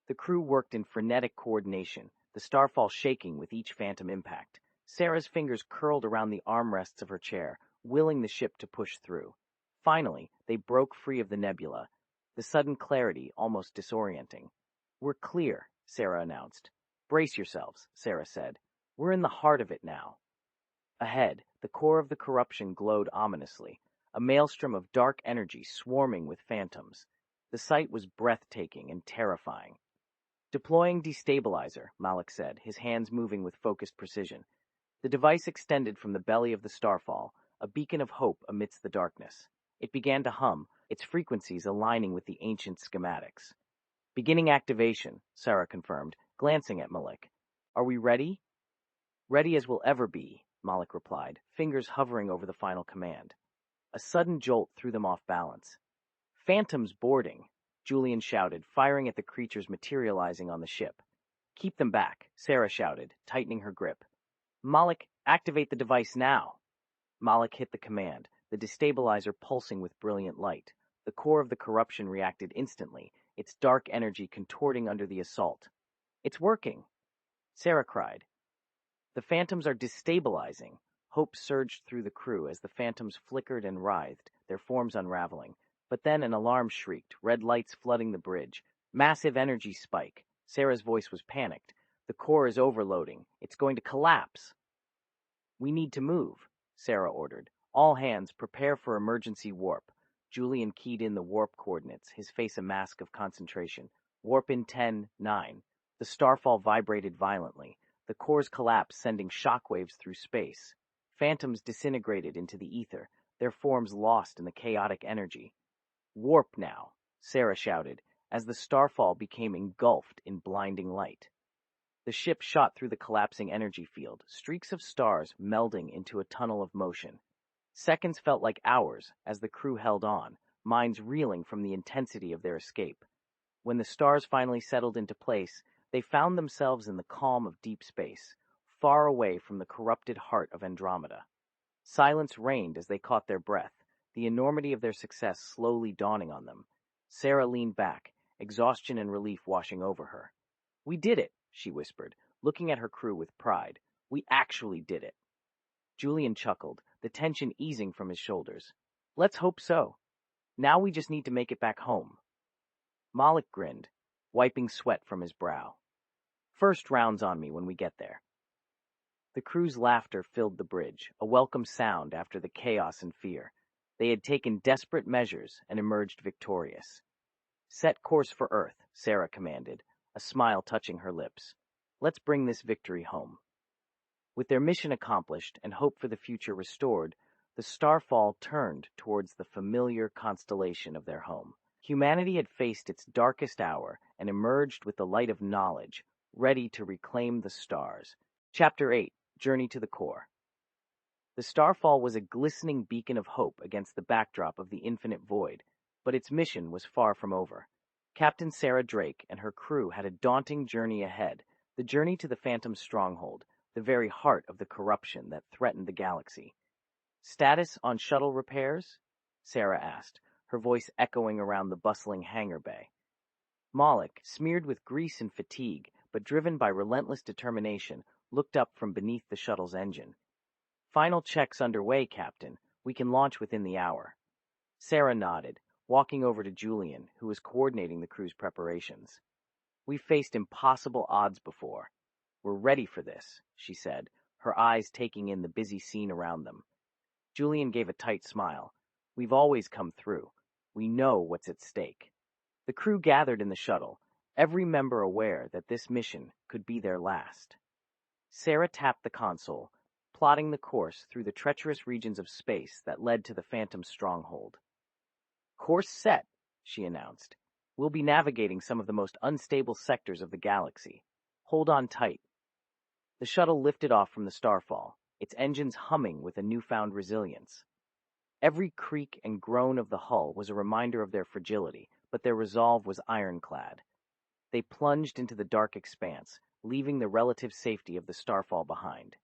The crew worked in frenetic coordination, the Starfall shaking with each phantom impact. Sara's fingers curled around the armrests of her chair, willing the ship to push through. Finally, they broke free of the nebula, the sudden clarity almost disorienting. We're clear, Sara announced. Brace yourselves, Sara said. We're in the heart of it now. Ahead, the core of the corruption glowed ominously, a maelstrom of dark energy swarming with phantoms. The sight was breathtaking and terrifying. Deploying destabilizer, Malik said, his hands moving with focused precision. The device extended from the belly of the Starfall, a beacon of hope amidst the darkness. It began to hum, its frequencies aligning with the ancient schematics. Beginning activation, Sara confirmed, glancing at Malik. Are we ready? Ready as we'll ever be, Malik replied, fingers hovering over the final command. A sudden jolt threw them off balance. Phantoms boarding, Julian shouted, firing at the creatures materializing on the ship. Keep them back, Sara shouted, tightening her grip. Malik, activate the device now. Malik hit the command, the destabilizer pulsing with brilliant light. The core of the corruption reacted instantly, its dark energy contorting under the assault. It's working, Sara cried. The phantoms are destabilizing. Hope surged through the crew as the phantoms flickered and writhed, their forms unraveling. But then an alarm shrieked, red lights flooding the bridge. Massive energy spike. Sara's voice was panicked. The core is overloading. It's going to collapse. We need to move, Sara ordered. All hands, prepare for emergency warp. Julian keyed in the warp coordinates, his face a mask of concentration. Warp in 10, 9. The Starfall vibrated violently. The cores collapsed, sending shockwaves through space. Phantoms disintegrated into the ether, their forms lost in the chaotic energy. Warp now, Sara shouted, as the Starfall became engulfed in blinding light. The ship shot through the collapsing energy field, streaks of stars melding into a tunnel of motion. Seconds felt like hours as the crew held on, minds reeling from the intensity of their escape. When the stars finally settled into place, they found themselves in the calm of deep space, far away from the corrupted heart of Andromeda. Silence reigned as they caught their breath, the enormity of their success slowly dawning on them. Sara leaned back, exhaustion and relief washing over her. We did it, she whispered, looking at her crew with pride. We actually did it. Julian chuckled, the tension easing from his shoulders. Let's hope so. Now we just need to make it back home. Malik grinned, wiping sweat from his brow. First round's on me when we get there. The crew's laughter filled the bridge, a welcome sound after the chaos and fear. They had taken desperate measures and emerged victorious. Set course for Earth, Sara commanded, a smile touching her lips. Let's bring this victory home. With their mission accomplished and hope for the future restored, the Starfall turned towards the familiar constellation of their home. Humanity had faced its darkest hour and emerged with the light of knowledge, ready to reclaim the stars. Chapter 8, Journey to the Core. The Starfall was a glistening beacon of hope against the backdrop of the infinite void, but its mission was far from over. Captain Sara Drake and her crew had a daunting journey ahead, the journey to the Phantom stronghold, the very heart of the corruption that threatened the galaxy. Status on shuttle repairs? Sara asked, her voice echoing around the bustling hangar bay. Malik, smeared with grease and fatigue, but driven by relentless determination, looked up from beneath the shuttle's engine. Final checks underway, Captain. We can launch within the hour. Sara nodded, walking over to Julian, who was coordinating the crew's preparations. We've faced impossible odds before. We're ready for this, she said, her eyes taking in the busy scene around them. Julian gave a tight smile. We've always come through. We know what's at stake. The crew gathered in the shuttle, every member aware that this mission could be their last. Sara tapped the console, plotting the course through the treacherous regions of space that led to the Phantom stronghold. Course set, she announced. We'll be navigating some of the most unstable sectors of the galaxy. Hold on tight. The shuttle lifted off from the Starfall, its engines humming with a newfound resilience. Every creak and groan of the hull was a reminder of their fragility, but their resolve was ironclad. They plunged into the dark expanse, leaving the relative safety of the Starfall behind.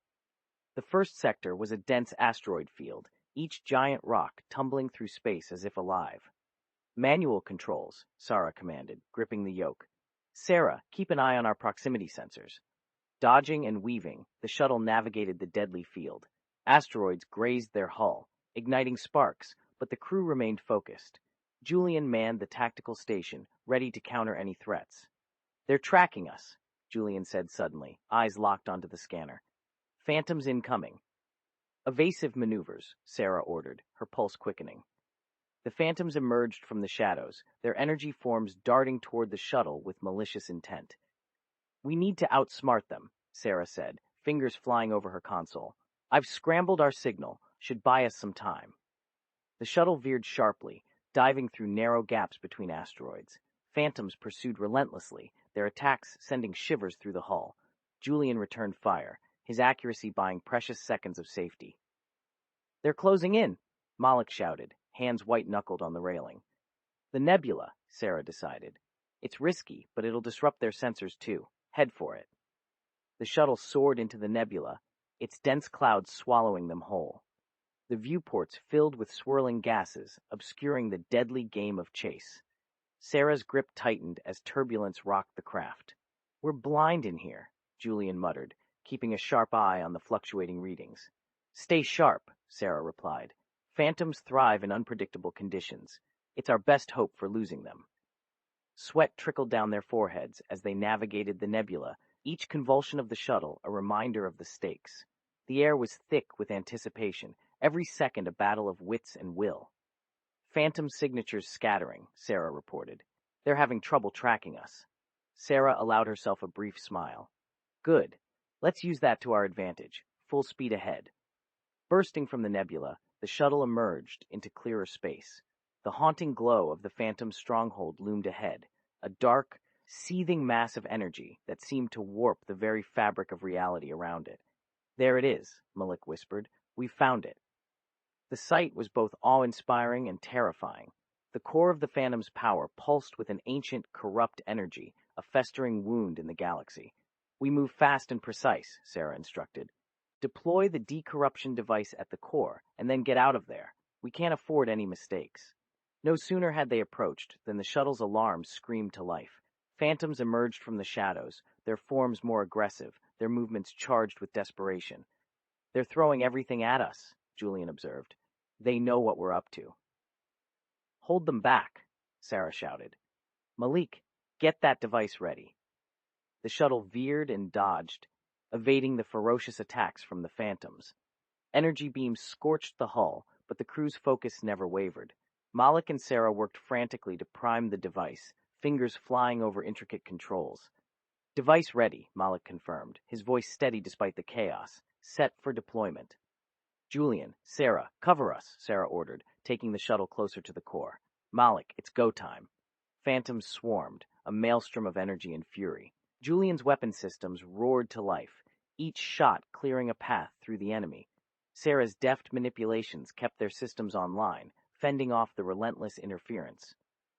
The first sector was a dense asteroid field, each giant rock tumbling through space as if alive. Manual controls, Sara commanded, gripping the yoke. Sara, keep an eye on our proximity sensors. Dodging and weaving, the shuttle navigated the deadly field. Asteroids grazed their hull, igniting sparks, but the crew remained focused. Julian manned the tactical station, ready to counter any threats. They're tracking us, Julian said suddenly, eyes locked onto the scanner. Phantoms incoming. Evasive maneuvers, Sara ordered, her pulse quickening. The Phantoms emerged from the shadows, their energy forms darting toward the shuttle with malicious intent. We need to outsmart them, Sara said, fingers flying over her console. I've scrambled our signal, should buy us some time. The shuttle veered sharply, diving through narrow gaps between asteroids. Phantoms pursued relentlessly, their attacks sending shivers through the hull. Julian returned fire, his accuracy buying precious seconds of safety. They're closing in, Malik shouted, hands white-knuckled on the railing. The nebula, Sara decided. It's risky, but it'll disrupt their sensors too. Head for it. The shuttle soared into the nebula, its dense clouds swallowing them whole. The viewports filled with swirling gases, obscuring the deadly game of chase. Sara's grip tightened as turbulence rocked the craft. We're blind in here, Julian muttered, keeping a sharp eye on the fluctuating readings. Stay sharp, Sara replied. Phantoms thrive in unpredictable conditions. It's our best hope for losing them. Sweat trickled down their foreheads as they navigated the nebula, each convulsion of the shuttle a reminder of the stakes. The air was thick with anticipation, every second a battle of wits and will. Phantom signatures scattering, Sara reported. They're having trouble tracking us. Sara allowed herself a brief smile. Good. Let's use that to our advantage. Full speed ahead. Bursting from the nebula, the shuttle emerged into clearer space. The haunting glow of the Phantom stronghold loomed ahead, a dark, seething mass of energy that seemed to warp the very fabric of reality around it. There it is, Malik whispered. We've found it. The sight was both awe-inspiring and terrifying. The core of the Phantom's power pulsed with an ancient, corrupt energy, a festering wound in the galaxy. We move fast and precise, Sara instructed. Deploy the decorruption device at the core, and then get out of there. We can't afford any mistakes. No sooner had they approached than the shuttle's alarms screamed to life. Phantoms emerged from the shadows, their forms more aggressive, their movements charged with desperation. They're throwing everything at us, Julian observed. They know what we're up to. Hold them back, Sara shouted. Malik, get that device ready. The shuttle veered and dodged, evading the ferocious attacks from the Phantoms. Energy beams scorched the hull, but the crew's focus never wavered. Malik and Sara worked frantically to prime the device, fingers flying over intricate controls. Device ready, Malik confirmed, his voice steady despite the chaos. Set for deployment. Julian, Sara, cover us, Sara ordered, taking the shuttle closer to the core. Malik, it's go time. Phantoms swarmed, a maelstrom of energy and fury. Julian's weapon systems roared to life, each shot clearing a path through the enemy. Sara's deft manipulations kept their systems online, fending off the relentless interference.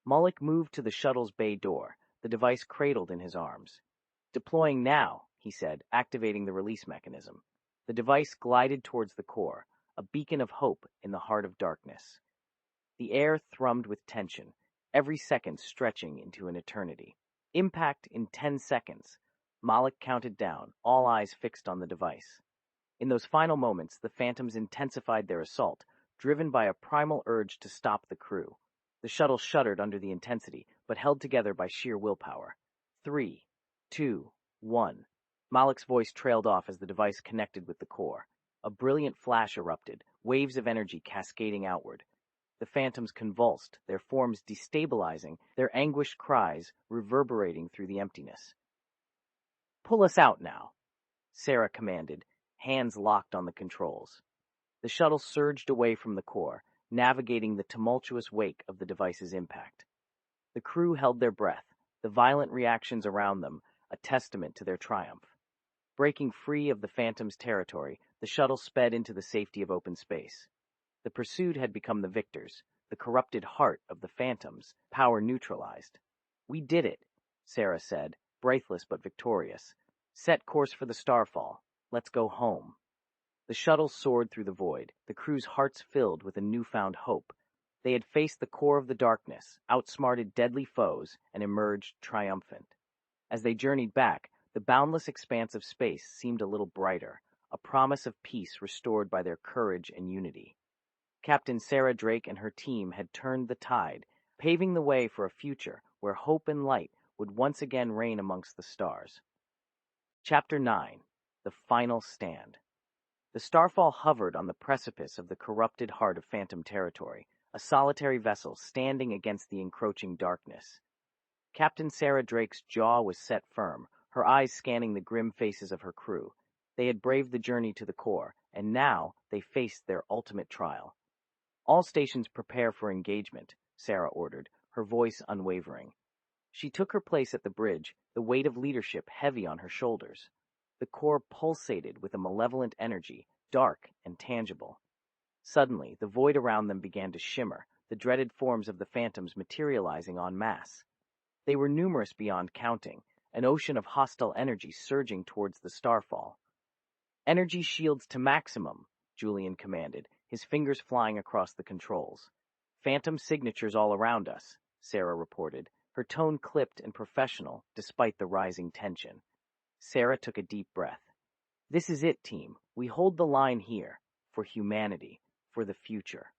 Malik moved to the shuttle's bay door, the device cradled in his arms. Deploying now, he said, activating the release mechanism. The device glided towards the core, a beacon of hope in the heart of darkness. The air thrummed with tension, every second stretching into an eternity. Impact in 10 seconds. Malik counted down, all eyes fixed on the device. In those final moments, the Phantoms intensified their assault, driven by a primal urge to stop the crew. The shuttle shuddered under the intensity, but held together by sheer willpower. 3, 2, 1. Malik's voice trailed off as the device connected with the core. A brilliant flash erupted, waves of energy cascading outward. The Phantoms convulsed, their forms destabilizing, their anguished cries reverberating through the emptiness. Pull us out now, Sara commanded, hands locked on the controls. The shuttle surged away from the core, navigating the tumultuous wake of the device's impact. The crew held their breath, the violent reactions around them a testament to their triumph. Breaking free of the Phantom's territory, the shuttle sped into the safety of open space. The pursued had become the victors, the corrupted heart of the Phantoms, power neutralized. We did it, Sara said, breathless but victorious. Set course for the Starfall. Let's go home. The shuttle soared through the void, the crew's hearts filled with a newfound hope. They had faced the core of the darkness, outsmarted deadly foes, and emerged triumphant. As they journeyed back, the boundless expanse of space seemed a little brighter, a promise of peace restored by their courage and unity. Captain Sara Drake and her team had turned the tide, paving the way for a future where hope and light would once again reign amongst the stars. Chapter 9. The Final Stand. The Starfall hovered on the precipice of the corrupted heart of Phantom territory, a solitary vessel standing against the encroaching darkness. Captain Sara Drake's jaw was set firm, her eyes scanning the grim faces of her crew. They had braved the journey to the core, and now they faced their ultimate trial. All stations prepare for engagement, Sara ordered, her voice unwavering. She took her place at the bridge, the weight of leadership heavy on her shoulders. The core pulsated with a malevolent energy, dark and tangible. Suddenly, the void around them began to shimmer, the dreaded forms of the Phantoms materializing en masse. They were numerous beyond counting, an ocean of hostile energy surging towards the Starfall. Energy shields to maximum, Julian commanded, his fingers flying across the controls. Phantom signatures all around us, Sara reported, her tone clipped and professional despite the rising tension. Sara took a deep breath. This is it, team. We hold the line here. For humanity. For the future.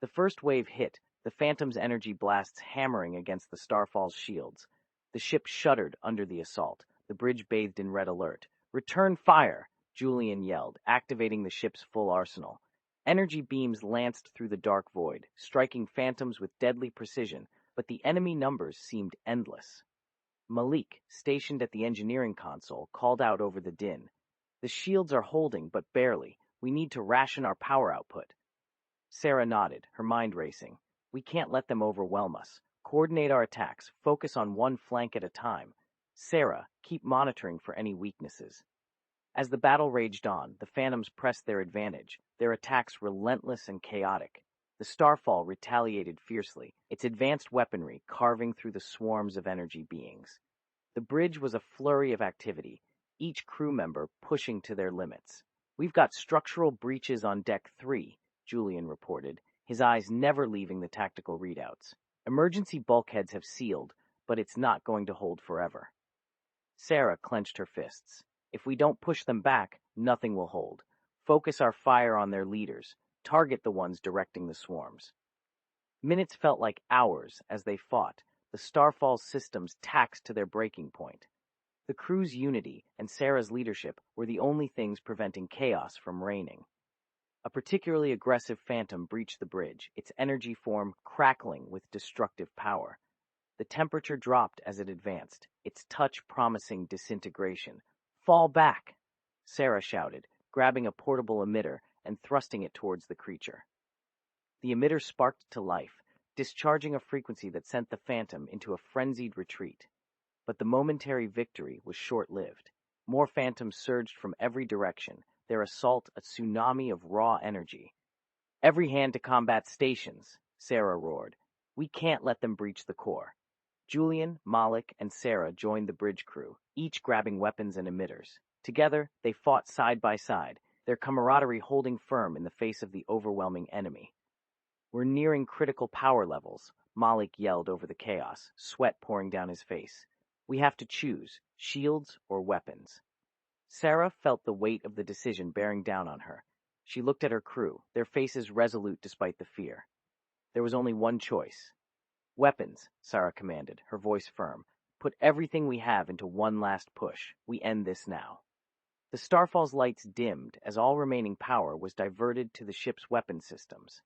The first wave hit, the Phantom's energy blasts hammering against the Starfall's shields. The ship shuddered under the assault, the bridge bathed in red alert. Return fire! Julian yelled, activating the ship's full arsenal. Energy beams lanced through the dark void, striking Phantoms with deadly precision, but the enemy numbers seemed endless. Malik, stationed at the engineering console, called out over the din. The shields are holding, but barely. We need to ration our power output. Sara nodded, her mind racing. We can't let them overwhelm us. Coordinate our attacks, focus on one flank at a time. Sara, keep monitoring for any weaknesses. As the battle raged on, the Phantoms pressed their advantage, their attacks relentless and chaotic. The Starfall retaliated fiercely, its advanced weaponry carving through the swarms of energy beings. The bridge was a flurry of activity, each crew member pushing to their limits. We've got structural breaches on Deck 3, Julian reported, his eyes never leaving the tactical readouts. Emergency bulkheads have sealed, but it's not going to hold forever. Sara clenched her fists. If we don't push them back, nothing will hold. Focus our fire on their leaders. Target the ones directing the swarms. Minutes felt like hours as they fought, the Starfall systems taxed to their breaking point. The crew's unity and Sara's leadership were the only things preventing chaos from reigning. A particularly aggressive phantom breached the bridge, its energy form crackling with destructive power. The temperature dropped as it advanced, its touch promising disintegration. "Fall back!" Sara shouted, grabbing a portable emitter and thrusting it towards the creature. The emitter sparked to life, discharging a frequency that sent the phantom into a frenzied retreat. But the momentary victory was short-lived. More phantoms surged from every direction, their assault a tsunami of raw energy. "Every hand to combat stations," Sara roared. "We can't let them breach the core." Julian, Malik, and Sara joined the bridge crew, each grabbing weapons and emitters. Together, they fought side by side, their camaraderie holding firm in the face of the overwhelming enemy. "We're nearing critical power levels," Malik yelled over the chaos, sweat pouring down his face. "We have to choose, shields or weapons." Sara felt the weight of the decision bearing down on her. She looked at her crew, their faces resolute despite the fear. There was only one choice. "Weapons," Sara commanded, her voice firm. "Put everything we have into one last push. We end this now." The Starfall's lights dimmed as all remaining power was diverted to the ship's weapon systems.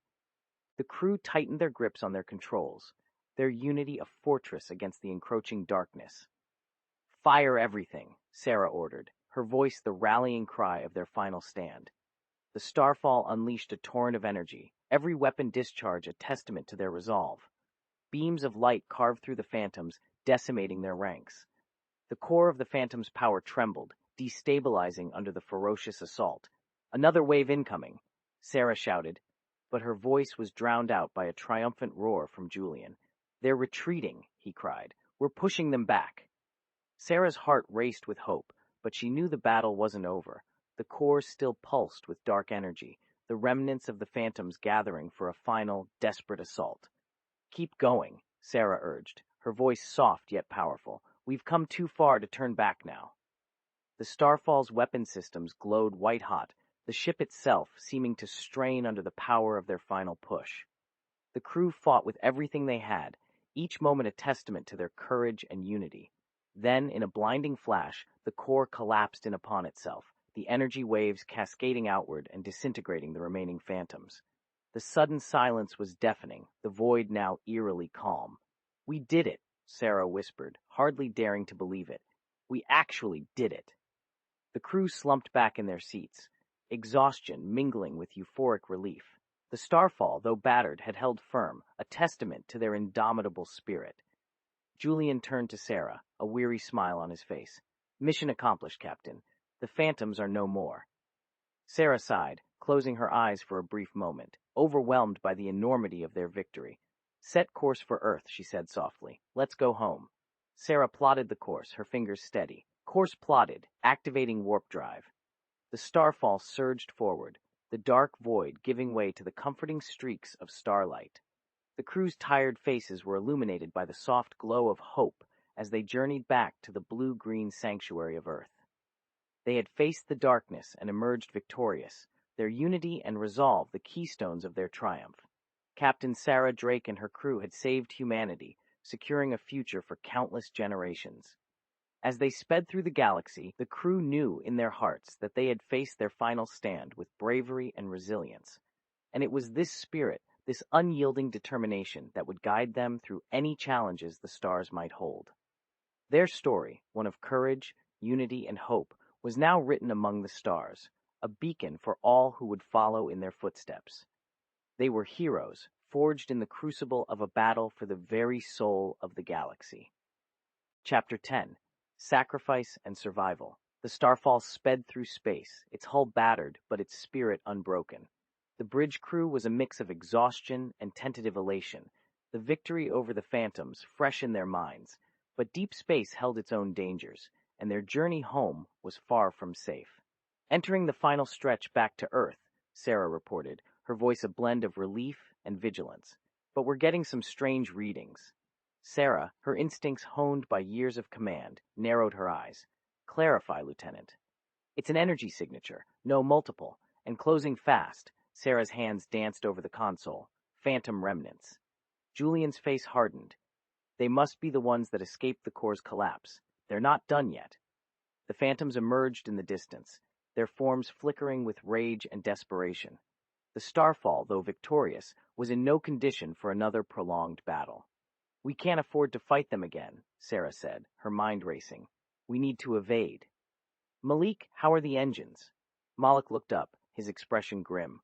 The crew tightened their grips on their controls, their unity a fortress against the encroaching darkness. "Fire everything," Sara ordered, her voice the rallying cry of their final stand. The Starfall unleashed a torrent of energy, every weapon discharge a testament to their resolve. Beams of light carved through the phantoms, decimating their ranks. The core of the phantom's power trembled, destabilizing under the ferocious assault. "Another wave incoming," Sara shouted, but her voice was drowned out by a triumphant roar from Julian. "They're retreating," he cried. "We're pushing them back." Sara's heart raced with hope, but she knew the battle wasn't over. The core still pulsed with dark energy, the remnants of the phantoms gathering for a final, desperate assault. "Keep going," Sara urged, her voice soft yet powerful. "We've come too far to turn back now." The Starfall's weapon systems glowed white-hot, the ship itself seeming to strain under the power of their final push. The crew fought with everything they had, each moment a testament to their courage and unity. Then, in a blinding flash, the core collapsed in upon itself, the energy waves cascading outward and disintegrating the remaining phantoms. The sudden silence was deafening, the void now eerily calm. "We did it," Sara whispered, hardly daring to believe it. "We actually did it." The crew slumped back in their seats, exhaustion mingling with euphoric relief. The Starfall, though battered, had held firm, a testament to their indomitable spirit. Julian turned to Sara, a weary smile on his face. "Mission accomplished, Captain. The phantoms are no more." Sara sighed, closing her eyes for a brief moment, overwhelmed by the enormity of their victory. "Set course for Earth," she said softly. "Let's go home." Sara plotted the course, her fingers steady. Course plotted, activating warp drive. The Starfall surged forward, the dark void giving way to the comforting streaks of starlight. The crew's tired faces were illuminated by the soft glow of hope as they journeyed back to the blue-green sanctuary of Earth. They had faced the darkness and emerged victorious, their unity and resolve the keystones of their triumph. Captain Sara Drake and her crew had saved humanity, securing a future for countless generations. As they sped through the galaxy, the crew knew in their hearts that they had faced their final stand with bravery and resilience. And it was this spirit, this unyielding determination, that would guide them through any challenges the stars might hold. Their story, one of courage, unity, and hope, was now written among the stars, a beacon for all who would follow in their footsteps. They were heroes, forged in the crucible of a battle for the very soul of the galaxy. Chapter 10. Sacrifice and Survival. The Starfall sped through space, its hull battered, but its spirit unbroken. The bridge crew was a mix of exhaustion and tentative elation, the victory over the phantoms fresh in their minds, but deep space held its own dangers, and their journey home was far from safe. "Entering the final stretch back to Earth," Sara reported, her voice a blend of relief and vigilance. "But we're getting some strange readings." Sara, her instincts honed by years of command, narrowed her eyes. "Clarify, Lieutenant." "It's an energy signature, no multiple, and closing fast." Sara's hands danced over the console. "Phantom remnants." Julian's face hardened. They must be the ones that escaped the core's collapse. They're not done yet. The phantoms emerged in the distance, their forms flickering with rage and desperation. The Starfall, though victorious, was in no condition for another prolonged battle. We can't afford to fight them again, Sara said, her mind racing. We need to evade. Malik, how are the engines? Malik looked up, his expression grim.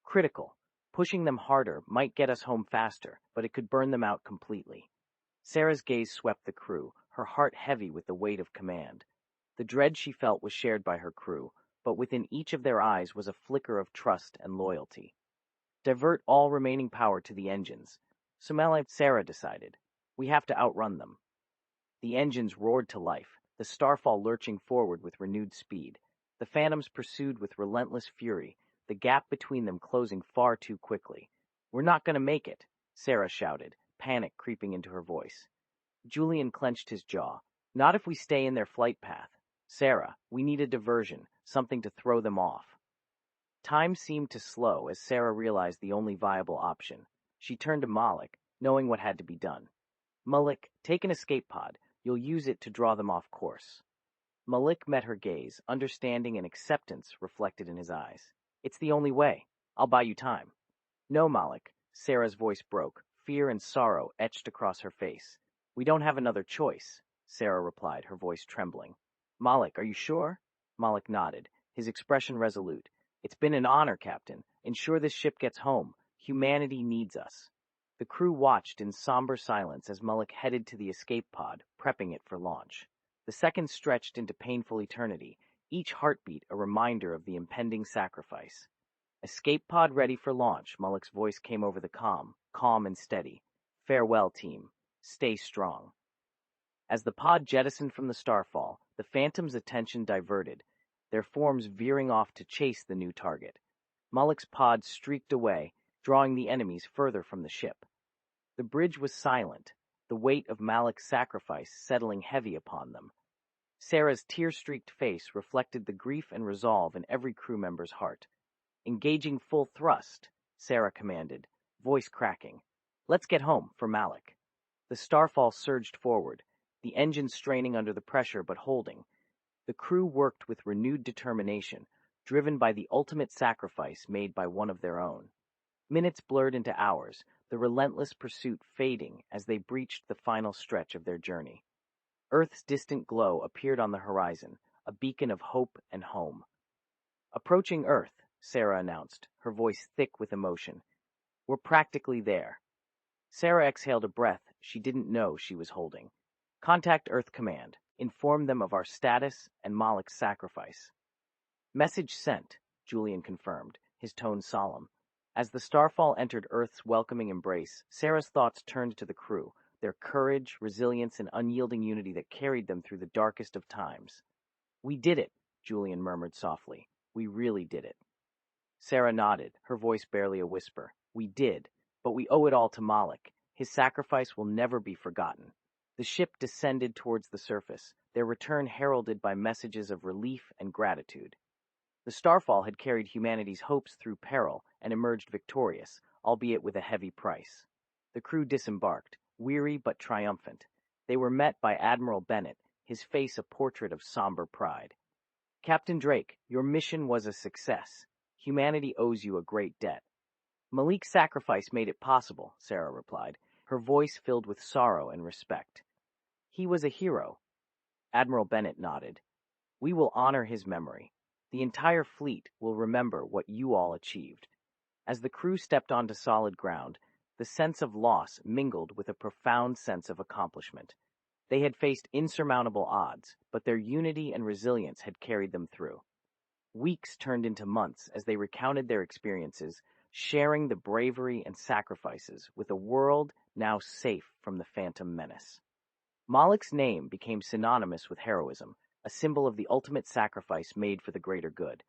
Critical. Pushing them harder might get us home faster, but it could burn them out completely. Sara's gaze swept the crew, her heart heavy with the weight of command. The dread she felt was shared by her crew, but within each of their eyes was a flicker of trust and loyalty. Divert all remaining power to the engines. Sara decided. We have to outrun them. The engines roared to life, the Starfall lurching forward with renewed speed. The Phantoms pursued with relentless fury, the gap between them closing far too quickly. We're not going to make it, Sara shouted, panic creeping into her voice. Julian clenched his jaw. Not if we stay in their flight path. Sara, we need a diversion, something to throw them off. Time seemed to slow as Sara realized the only viable option. She turned to Malik, knowing what had to be done. Malik, take an escape pod. You'll use it to draw them off course. Malik met her gaze, understanding and acceptance reflected in his eyes. It's the only way. I'll buy you time. No, Malik. Sara's voice broke, fear and sorrow etched across her face. We don't have another choice, Sara replied, her voice trembling. Malik, are you sure? Malik nodded, his expression resolute. It's been an honor, Captain. Ensure this ship gets home. Humanity needs us. The crew watched in somber silence as Malik headed to the escape pod, prepping it for launch. The seconds stretched into painful eternity, each heartbeat a reminder of the impending sacrifice. Escape pod ready for launch, Malik's voice came over the calm and steady. Farewell, team. Stay strong. As the pod jettisoned from the Starfall, the Phantom's attention diverted, their forms veering off to chase the new target. Malik's pod streaked away, drawing the enemies further from the ship. The bridge was silent, the weight of Malik's sacrifice settling heavy upon them. Sara's tear-streaked face reflected the grief and resolve in every crew member's heart. Engaging full thrust, Sara commanded, voice cracking. Let's get home, for Malik. The Starfall surged forward, the engine straining under the pressure but holding. The crew worked with renewed determination, driven by the ultimate sacrifice made by one of their own. Minutes blurred into hours, the relentless pursuit fading as they breached the final stretch of their journey. Earth's distant glow appeared on the horizon, a beacon of hope and home. Approaching Earth, Sara announced, her voice thick with emotion. We're practically there. Sara exhaled a breath she didn't know she was holding. Contact Earth Command. Inform them of our status and Malik's sacrifice. Message sent, Julian confirmed, his tone solemn. As the Starfall entered Earth's welcoming embrace, Sara's thoughts turned to the crew, their courage, resilience, and unyielding unity that carried them through the darkest of times. We did it, Julian murmured softly. We really did it. Sara nodded, her voice barely a whisper. We did, but we owe it all to Malik. His sacrifice will never be forgotten. The ship descended towards the surface, their return heralded by messages of relief and gratitude. The Starfall had carried humanity's hopes through peril and emerged victorious, albeit with a heavy price. The crew disembarked, weary but triumphant. They were met by Admiral Bennett, his face a portrait of somber pride. Captain Drake, your mission was a success. Humanity owes you a great debt. Malik's sacrifice made it possible, Sara replied, her voice filled with sorrow and respect. He was a hero. Admiral Bennett nodded. We will honor his memory. The entire fleet will remember what you all achieved. As the crew stepped onto solid ground, the sense of loss mingled with a profound sense of accomplishment. They had faced insurmountable odds, but their unity and resilience had carried them through. Weeks turned into months as they recounted their experiences, sharing the bravery and sacrifices with a world now safe from the phantom menace. Malik's name became synonymous with heroism, a symbol of the ultimate sacrifice made for the greater good.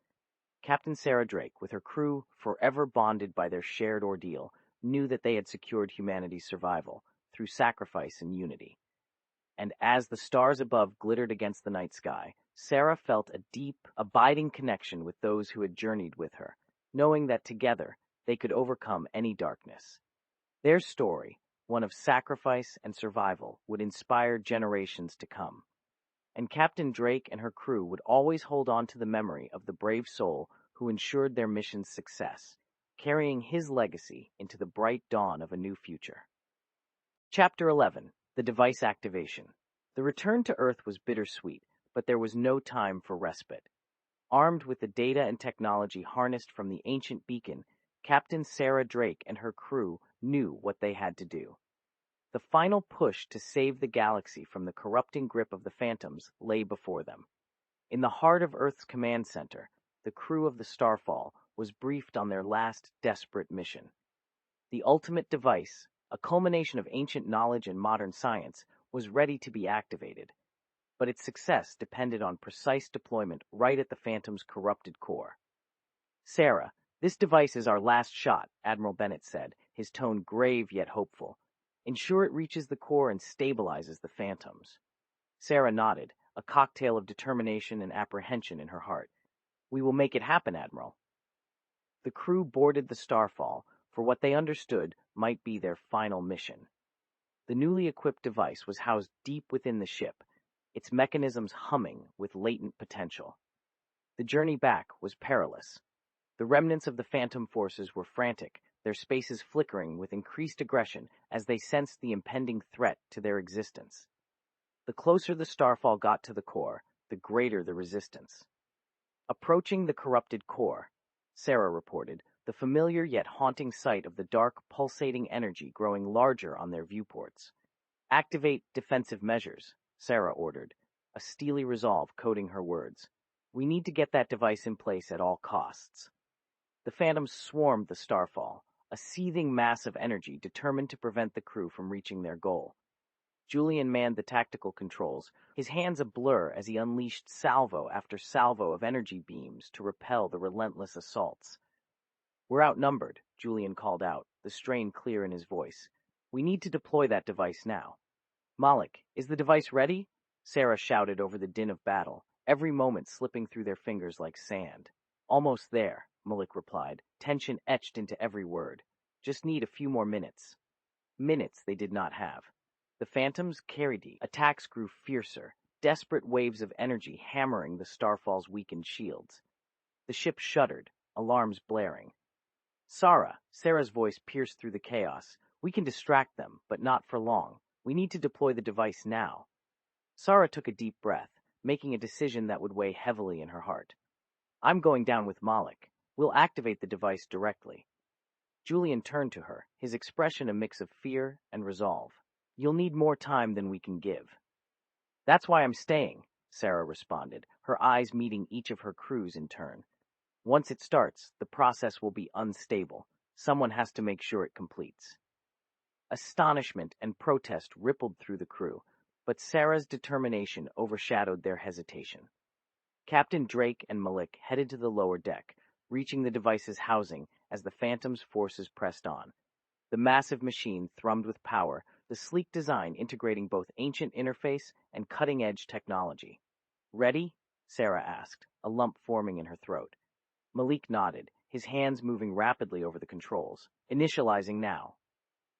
Captain Sara Drake, with her crew forever bonded by their shared ordeal, knew that they had secured humanity's survival through sacrifice and unity. And as the stars above glittered against the night sky, Sara felt a deep, abiding connection with those who had journeyed with her, knowing that together they could overcome any darkness. Their story, one of sacrifice and survival, would inspire generations to come. And Captain Drake and her crew would always hold on to the memory of the brave soul who ensured their mission's success, carrying his legacy into the bright dawn of a new future. Chapter 11. The Device Activation. The return to Earth was bittersweet, but there was no time for respite. Armed with the data and technology harnessed from the ancient beacon, Captain Sara Drake and her crew knew what they had to do. The final push to save the galaxy from the corrupting grip of the Phantoms lay before them. In the heart of Earth's command center, the crew of the Starfall was briefed on their last desperate mission. The ultimate device, a culmination of ancient knowledge and modern science, was ready to be activated. But its success depended on precise deployment right at the Phantom's corrupted core. "Sara, this device is our last shot," Admiral Bennett said, his tone grave yet hopeful. "Ensure it reaches the core and stabilizes the Phantoms." Sara nodded, a cocktail of determination and apprehension in her heart. "We will make it happen, Admiral." The crew boarded the Starfall for what they understood might be their final mission. The newly equipped device was housed deep within the ship, its mechanisms humming with latent potential. The journey back was perilous. The remnants of the Phantom forces were frantic, their spaces flickering with increased aggression as they sensed the impending threat to their existence. The closer the Starfall got to the core, the greater the resistance. Approaching the corrupted core, Sara reported, the familiar yet haunting sight of the dark, pulsating energy growing larger on their viewports. "Activate defensive measures," Sara ordered, a steely resolve coating her words. "We need to get that device in place at all costs." The Phantoms swarmed the Starfall, a seething mass of energy determined to prevent the crew from reaching their goal. Julian manned the tactical controls, his hands a blur as he unleashed salvo after salvo of energy beams to repel the relentless assaults. "We're outnumbered," Julian called out, the strain clear in his voice. "We need to deploy that device now." "Malik, is the device ready?" Sara shouted over the din of battle, every moment slipping through their fingers like sand. "Almost there," Malik replied, tension etched into every word. "Just need a few more minutes." Minutes they did not have. The Phantoms carried the attacks grew fiercer, desperate waves of energy hammering the Starfall's weakened shields. The ship shuddered, alarms blaring. Sara's voice pierced through the chaos. "We can distract them, but not for long. We need to deploy the device now." Sara took a deep breath, making a decision that would weigh heavily in her heart. "I'm going down with Malik. We'll activate the device directly." Julian turned to her, his expression a mix of fear and resolve. "You'll need more time than we can give." "That's why I'm staying," Sara responded, her eyes meeting each of her crews in turn. "Once it starts, the process will be unstable. Someone has to make sure it completes." Astonishment and protest rippled through the crew, but Sara's determination overshadowed their hesitation. Captain Drake and Malik headed to the lower deck, reaching the device's housing as the Phantom's forces pressed on. The massive machine thrummed with power, the sleek design integrating both ancient interface and cutting-edge technology. "Ready?" Sara asked, a lump forming in her throat. Malik nodded, his hands moving rapidly over the controls. "Initializing now."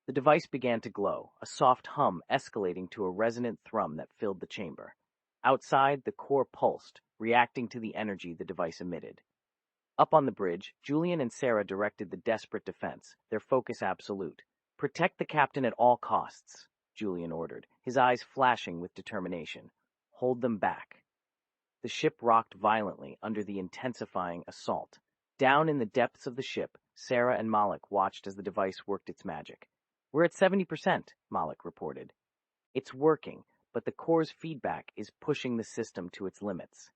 The device began to glow, a soft hum escalating to a resonant thrum that filled the chamber. Outside, the core pulsed, reacting to the energy the device emitted. Up on the bridge, Julian and Sara directed the desperate defense, their focus absolute. "Protect the captain at all costs," Julian ordered, his eyes flashing with determination. "Hold them back." The ship rocked violently under the intensifying assault. Down in the depths of the ship, Sara and Malik watched as the device worked its magic. "We're at 70%, Malik reported. "It's working, but the core's feedback is pushing the system to its limits."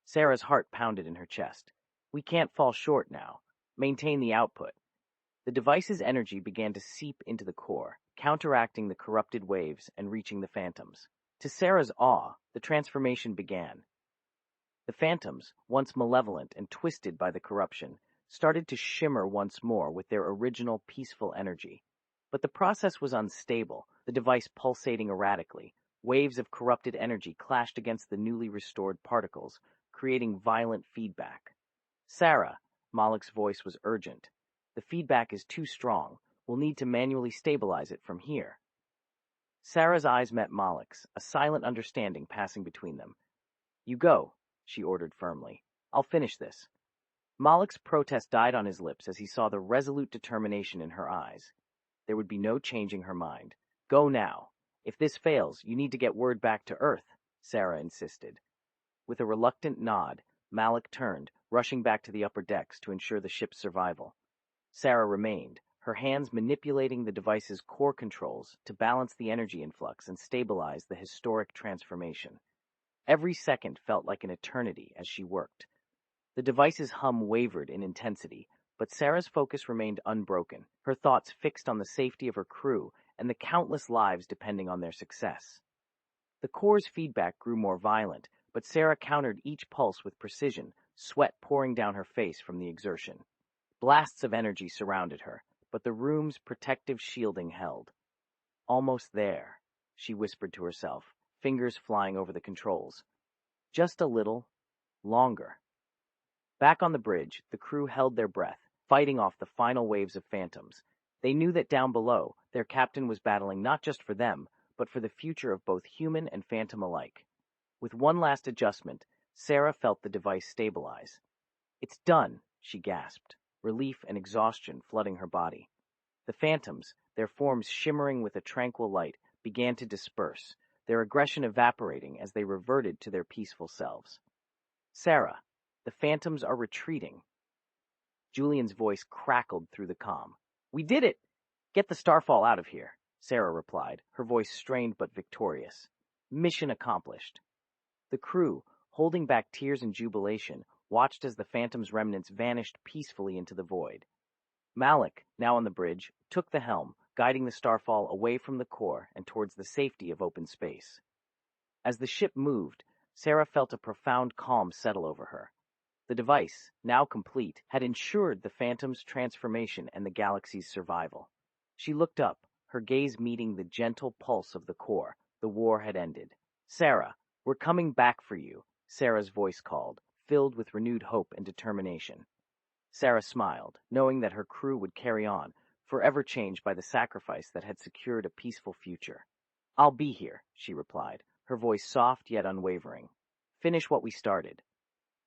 Sara's heart pounded in her chest. "We can't fall short now. Maintain the output." The device's energy began to seep into the core, counteracting the corrupted waves and reaching the Phantoms. To Sara's awe, the transformation began. The Phantoms, once malevolent and twisted by the corruption, started to shimmer once more with their original peaceful energy. But the process was unstable, the device pulsating erratically. Waves of corrupted energy clashed against the newly restored particles, creating violent feedback. "Sara," Malik's voice was urgent. "The feedback is too strong. We'll need to manually stabilize it from here. Sarah's eyes met Malik's, a silent understanding passing between them. You go, she ordered firmly. I'll finish this. Malik's protest died on his lips as he saw the resolute determination in her eyes. There would be no changing her mind. Go now. If this fails, you need to get word back to Earth, Sarah insisted. With a reluctant nod, Malik turned, rushing back to the upper decks to ensure the ship's survival. Sarah remained, her hands manipulating the device's core controls to balance the energy influx and stabilize the historic transformation. Every second felt like an eternity as she worked. The device's hum wavered in intensity, but Sarah's focus remained unbroken, her thoughts fixed on the safety of her crew and the countless lives depending on their success. The core's feedback grew more violent, but Sarah countered each pulse with precision, sweat pouring down her face from the exertion. Blasts of energy surrounded her, but the room's protective shielding held. Almost there, she whispered to herself, fingers flying over the controls. Just a little longer. Back on the bridge, the crew held their breath, fighting off the final waves of phantoms. They knew that down below, their captain was battling not just for them, but for the future of both human and phantom alike. With one last adjustment, Sarah felt the device stabilize. It's done, she gasped, relief and exhaustion flooding her body. The phantoms, their forms shimmering with a tranquil light, began to disperse, their aggression evaporating as they reverted to their peaceful selves. Sarah, the phantoms are retreating. Julian's voice crackled through the comm. We did it! Get the Starfall out of here, Sarah replied, her voice strained but victorious. Mission accomplished. The crew, holding back tears and jubilation, watched as the phantom's remnants vanished peacefully into the void. Malik, now on the bridge, took the helm, guiding the Starfall away from the core and towards the safety of open space. As the ship moved, Sarah felt a profound calm settle over her. The device, now complete, had ensured the Phantom's transformation and the galaxy's survival. She looked up, her gaze meeting the gentle pulse of the core. The war had ended. Sarah, we're coming back for you, Sarah's voice called, filled with renewed hope and determination. Sarah smiled, knowing that her crew would carry on, forever changed by the sacrifice that had secured a peaceful future. I'll be here, she replied, her voice soft yet unwavering. Finish what we started.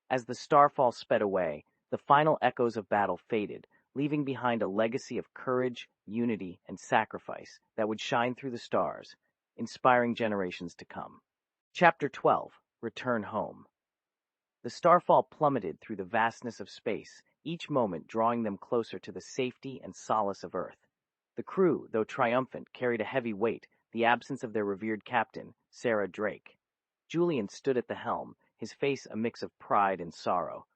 As the Starfall sped away, the final echoes of battle faded, leaving behind a legacy of courage, unity, and sacrifice that would shine through the stars, inspiring generations to come. Chapter 12. Return Home. The Starfall plummeted through the vastness of space, each moment drawing them closer to the safety and solace of Earth. The crew, though triumphant, carried a heavy weight, the absence of their revered captain, Sara Drake. Julian stood at the helm, his face a mix of pride and sorrow.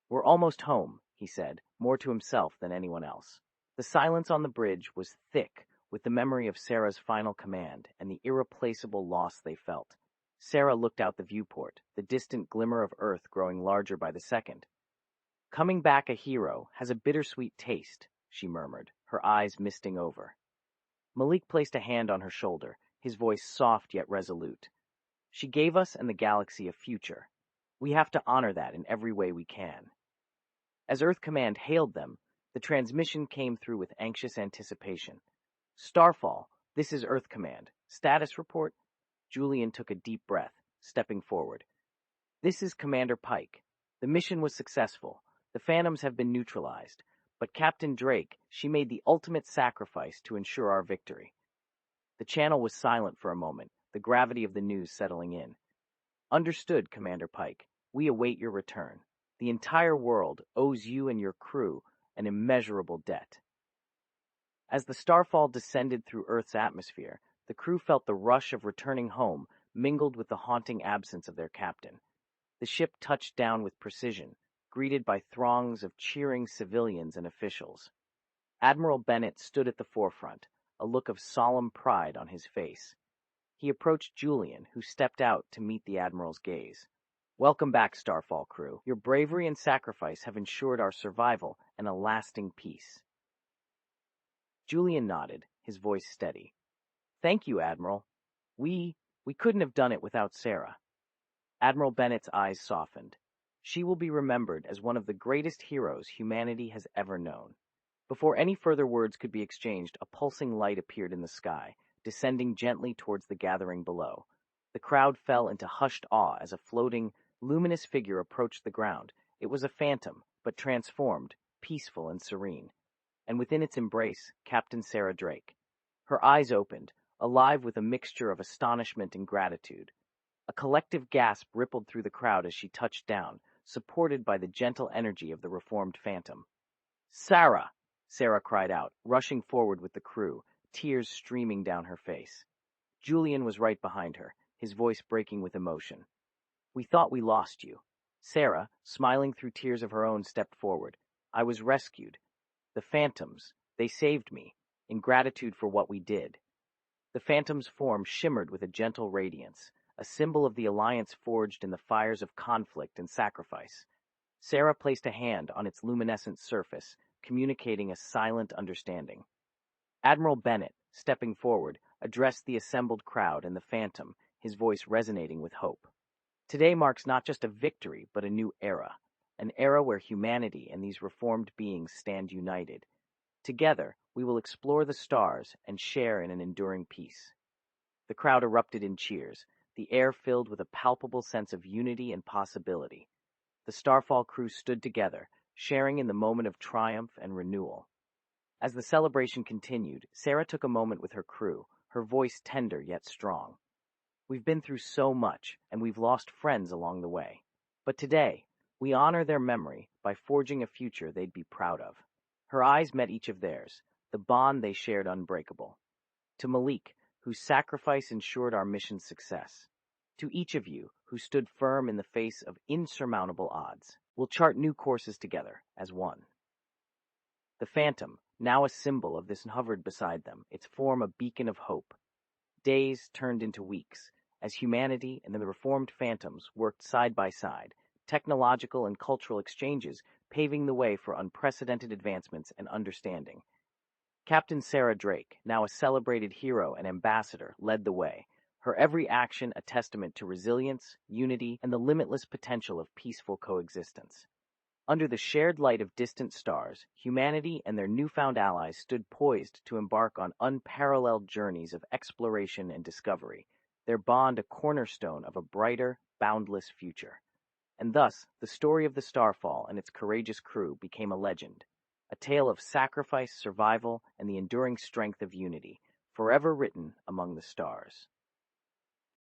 We're almost home, he said, more to himself than anyone else. The silence on the bridge was thick with the memory of Sarah's final command and the irreplaceable loss they felt. Sarah looked out the viewport, the distant glimmer of Earth growing larger by the second. Coming back a hero has a bittersweet taste, she murmured, her eyes misting over. Malik placed a hand on her shoulder, his voice soft yet resolute. She gave us and the galaxy a future. We have to honor that in every way we can. As Earth Command hailed them, the transmission came through with anxious anticipation. Starfall, this is Earth Command. Status report? Julian took a deep breath, stepping forward. This is Commander Pike. The mission was successful. The Phantoms have been neutralized. But Captain Drake, she made the ultimate sacrifice to ensure our victory. The channel was silent for a moment, the gravity of the news settling in. Understood, Commander Pike. We await your return. The entire world owes you and your crew an immeasurable debt. As the Starfall descended through Earth's atmosphere, the crew felt the rush of returning home mingled with the haunting absence of their captain. The ship touched down with precision, greeted by throngs of cheering civilians and officials. Admiral Bennett stood at the forefront, a look of solemn pride on his face. He approached Julian, who stepped out to meet the Admiral's gaze. Welcome back, Starfall crew. Your bravery and sacrifice have ensured our survival and a lasting peace. Julian nodded, his voice steady. Thank you, Admiral. We couldn't have done it without Sarah. Admiral Bennett's eyes softened. She will be remembered as one of the greatest heroes humanity has ever known. Before any further words could be exchanged, a pulsing light appeared in the sky, descending gently towards the gathering below. The crowd fell into hushed awe as a floating, luminous figure approached the ground. It was a phantom, but transformed, peaceful and serene. And within its embrace, Captain Sara Drake. Her eyes opened, alive with a mixture of astonishment and gratitude. A collective gasp rippled through the crowd as she touched down, supported by the gentle energy of the reformed phantom. "Sara!" Sara cried out, rushing forward with the crew, tears streaming down her face. Julian was right behind her, his voice breaking with emotion. "We thought we lost you." Sara, smiling through tears of her own, stepped forward. "I was rescued. The phantoms, they saved me, in gratitude for what we did." The phantom's form shimmered with a gentle radiance, a symbol of the alliance forged in the fires of conflict and sacrifice. Sara placed a hand on its luminescent surface, communicating a silent understanding. Admiral Bennett, stepping forward, addressed the assembled crowd and the phantom, his voice resonating with hope. "Today marks not just a victory, but a new era, an era where humanity and these reformed beings stand united. Together, we will explore the stars and share in an enduring peace." The crowd erupted in cheers, the air filled with a palpable sense of unity and possibility. The Starfall crew stood together, sharing in the moment of triumph and renewal. As the celebration continued, Sara took a moment with her crew, her voice tender yet strong. "We've been through so much, and we've lost friends along the way. But today, we honor their memory by forging a future they'd be proud of." Her eyes met each of theirs, the bond they shared unbreakable. "To Malik, whose sacrifice ensured our mission's success. To each of you who stood firm in the face of insurmountable odds. We'll chart new courses together, as one." The phantom, now a symbol of this, hovered beside them, its form a beacon of hope. Days turned into weeks, as humanity and the reformed phantoms worked side by side, technological and cultural exchanges paving the way for unprecedented advancements and understanding. Captain Sara Drake, now a celebrated hero and ambassador, led the way, her every action a testament to resilience, unity, and the limitless potential of peaceful coexistence. Under the shared light of distant stars, humanity and their newfound allies stood poised to embark on unparalleled journeys of exploration and discovery, their bond a cornerstone of a brighter, boundless future. And thus, the story of the Starfall and its courageous crew became a legend, a tale of sacrifice, survival, and the enduring strength of unity, forever written among the stars.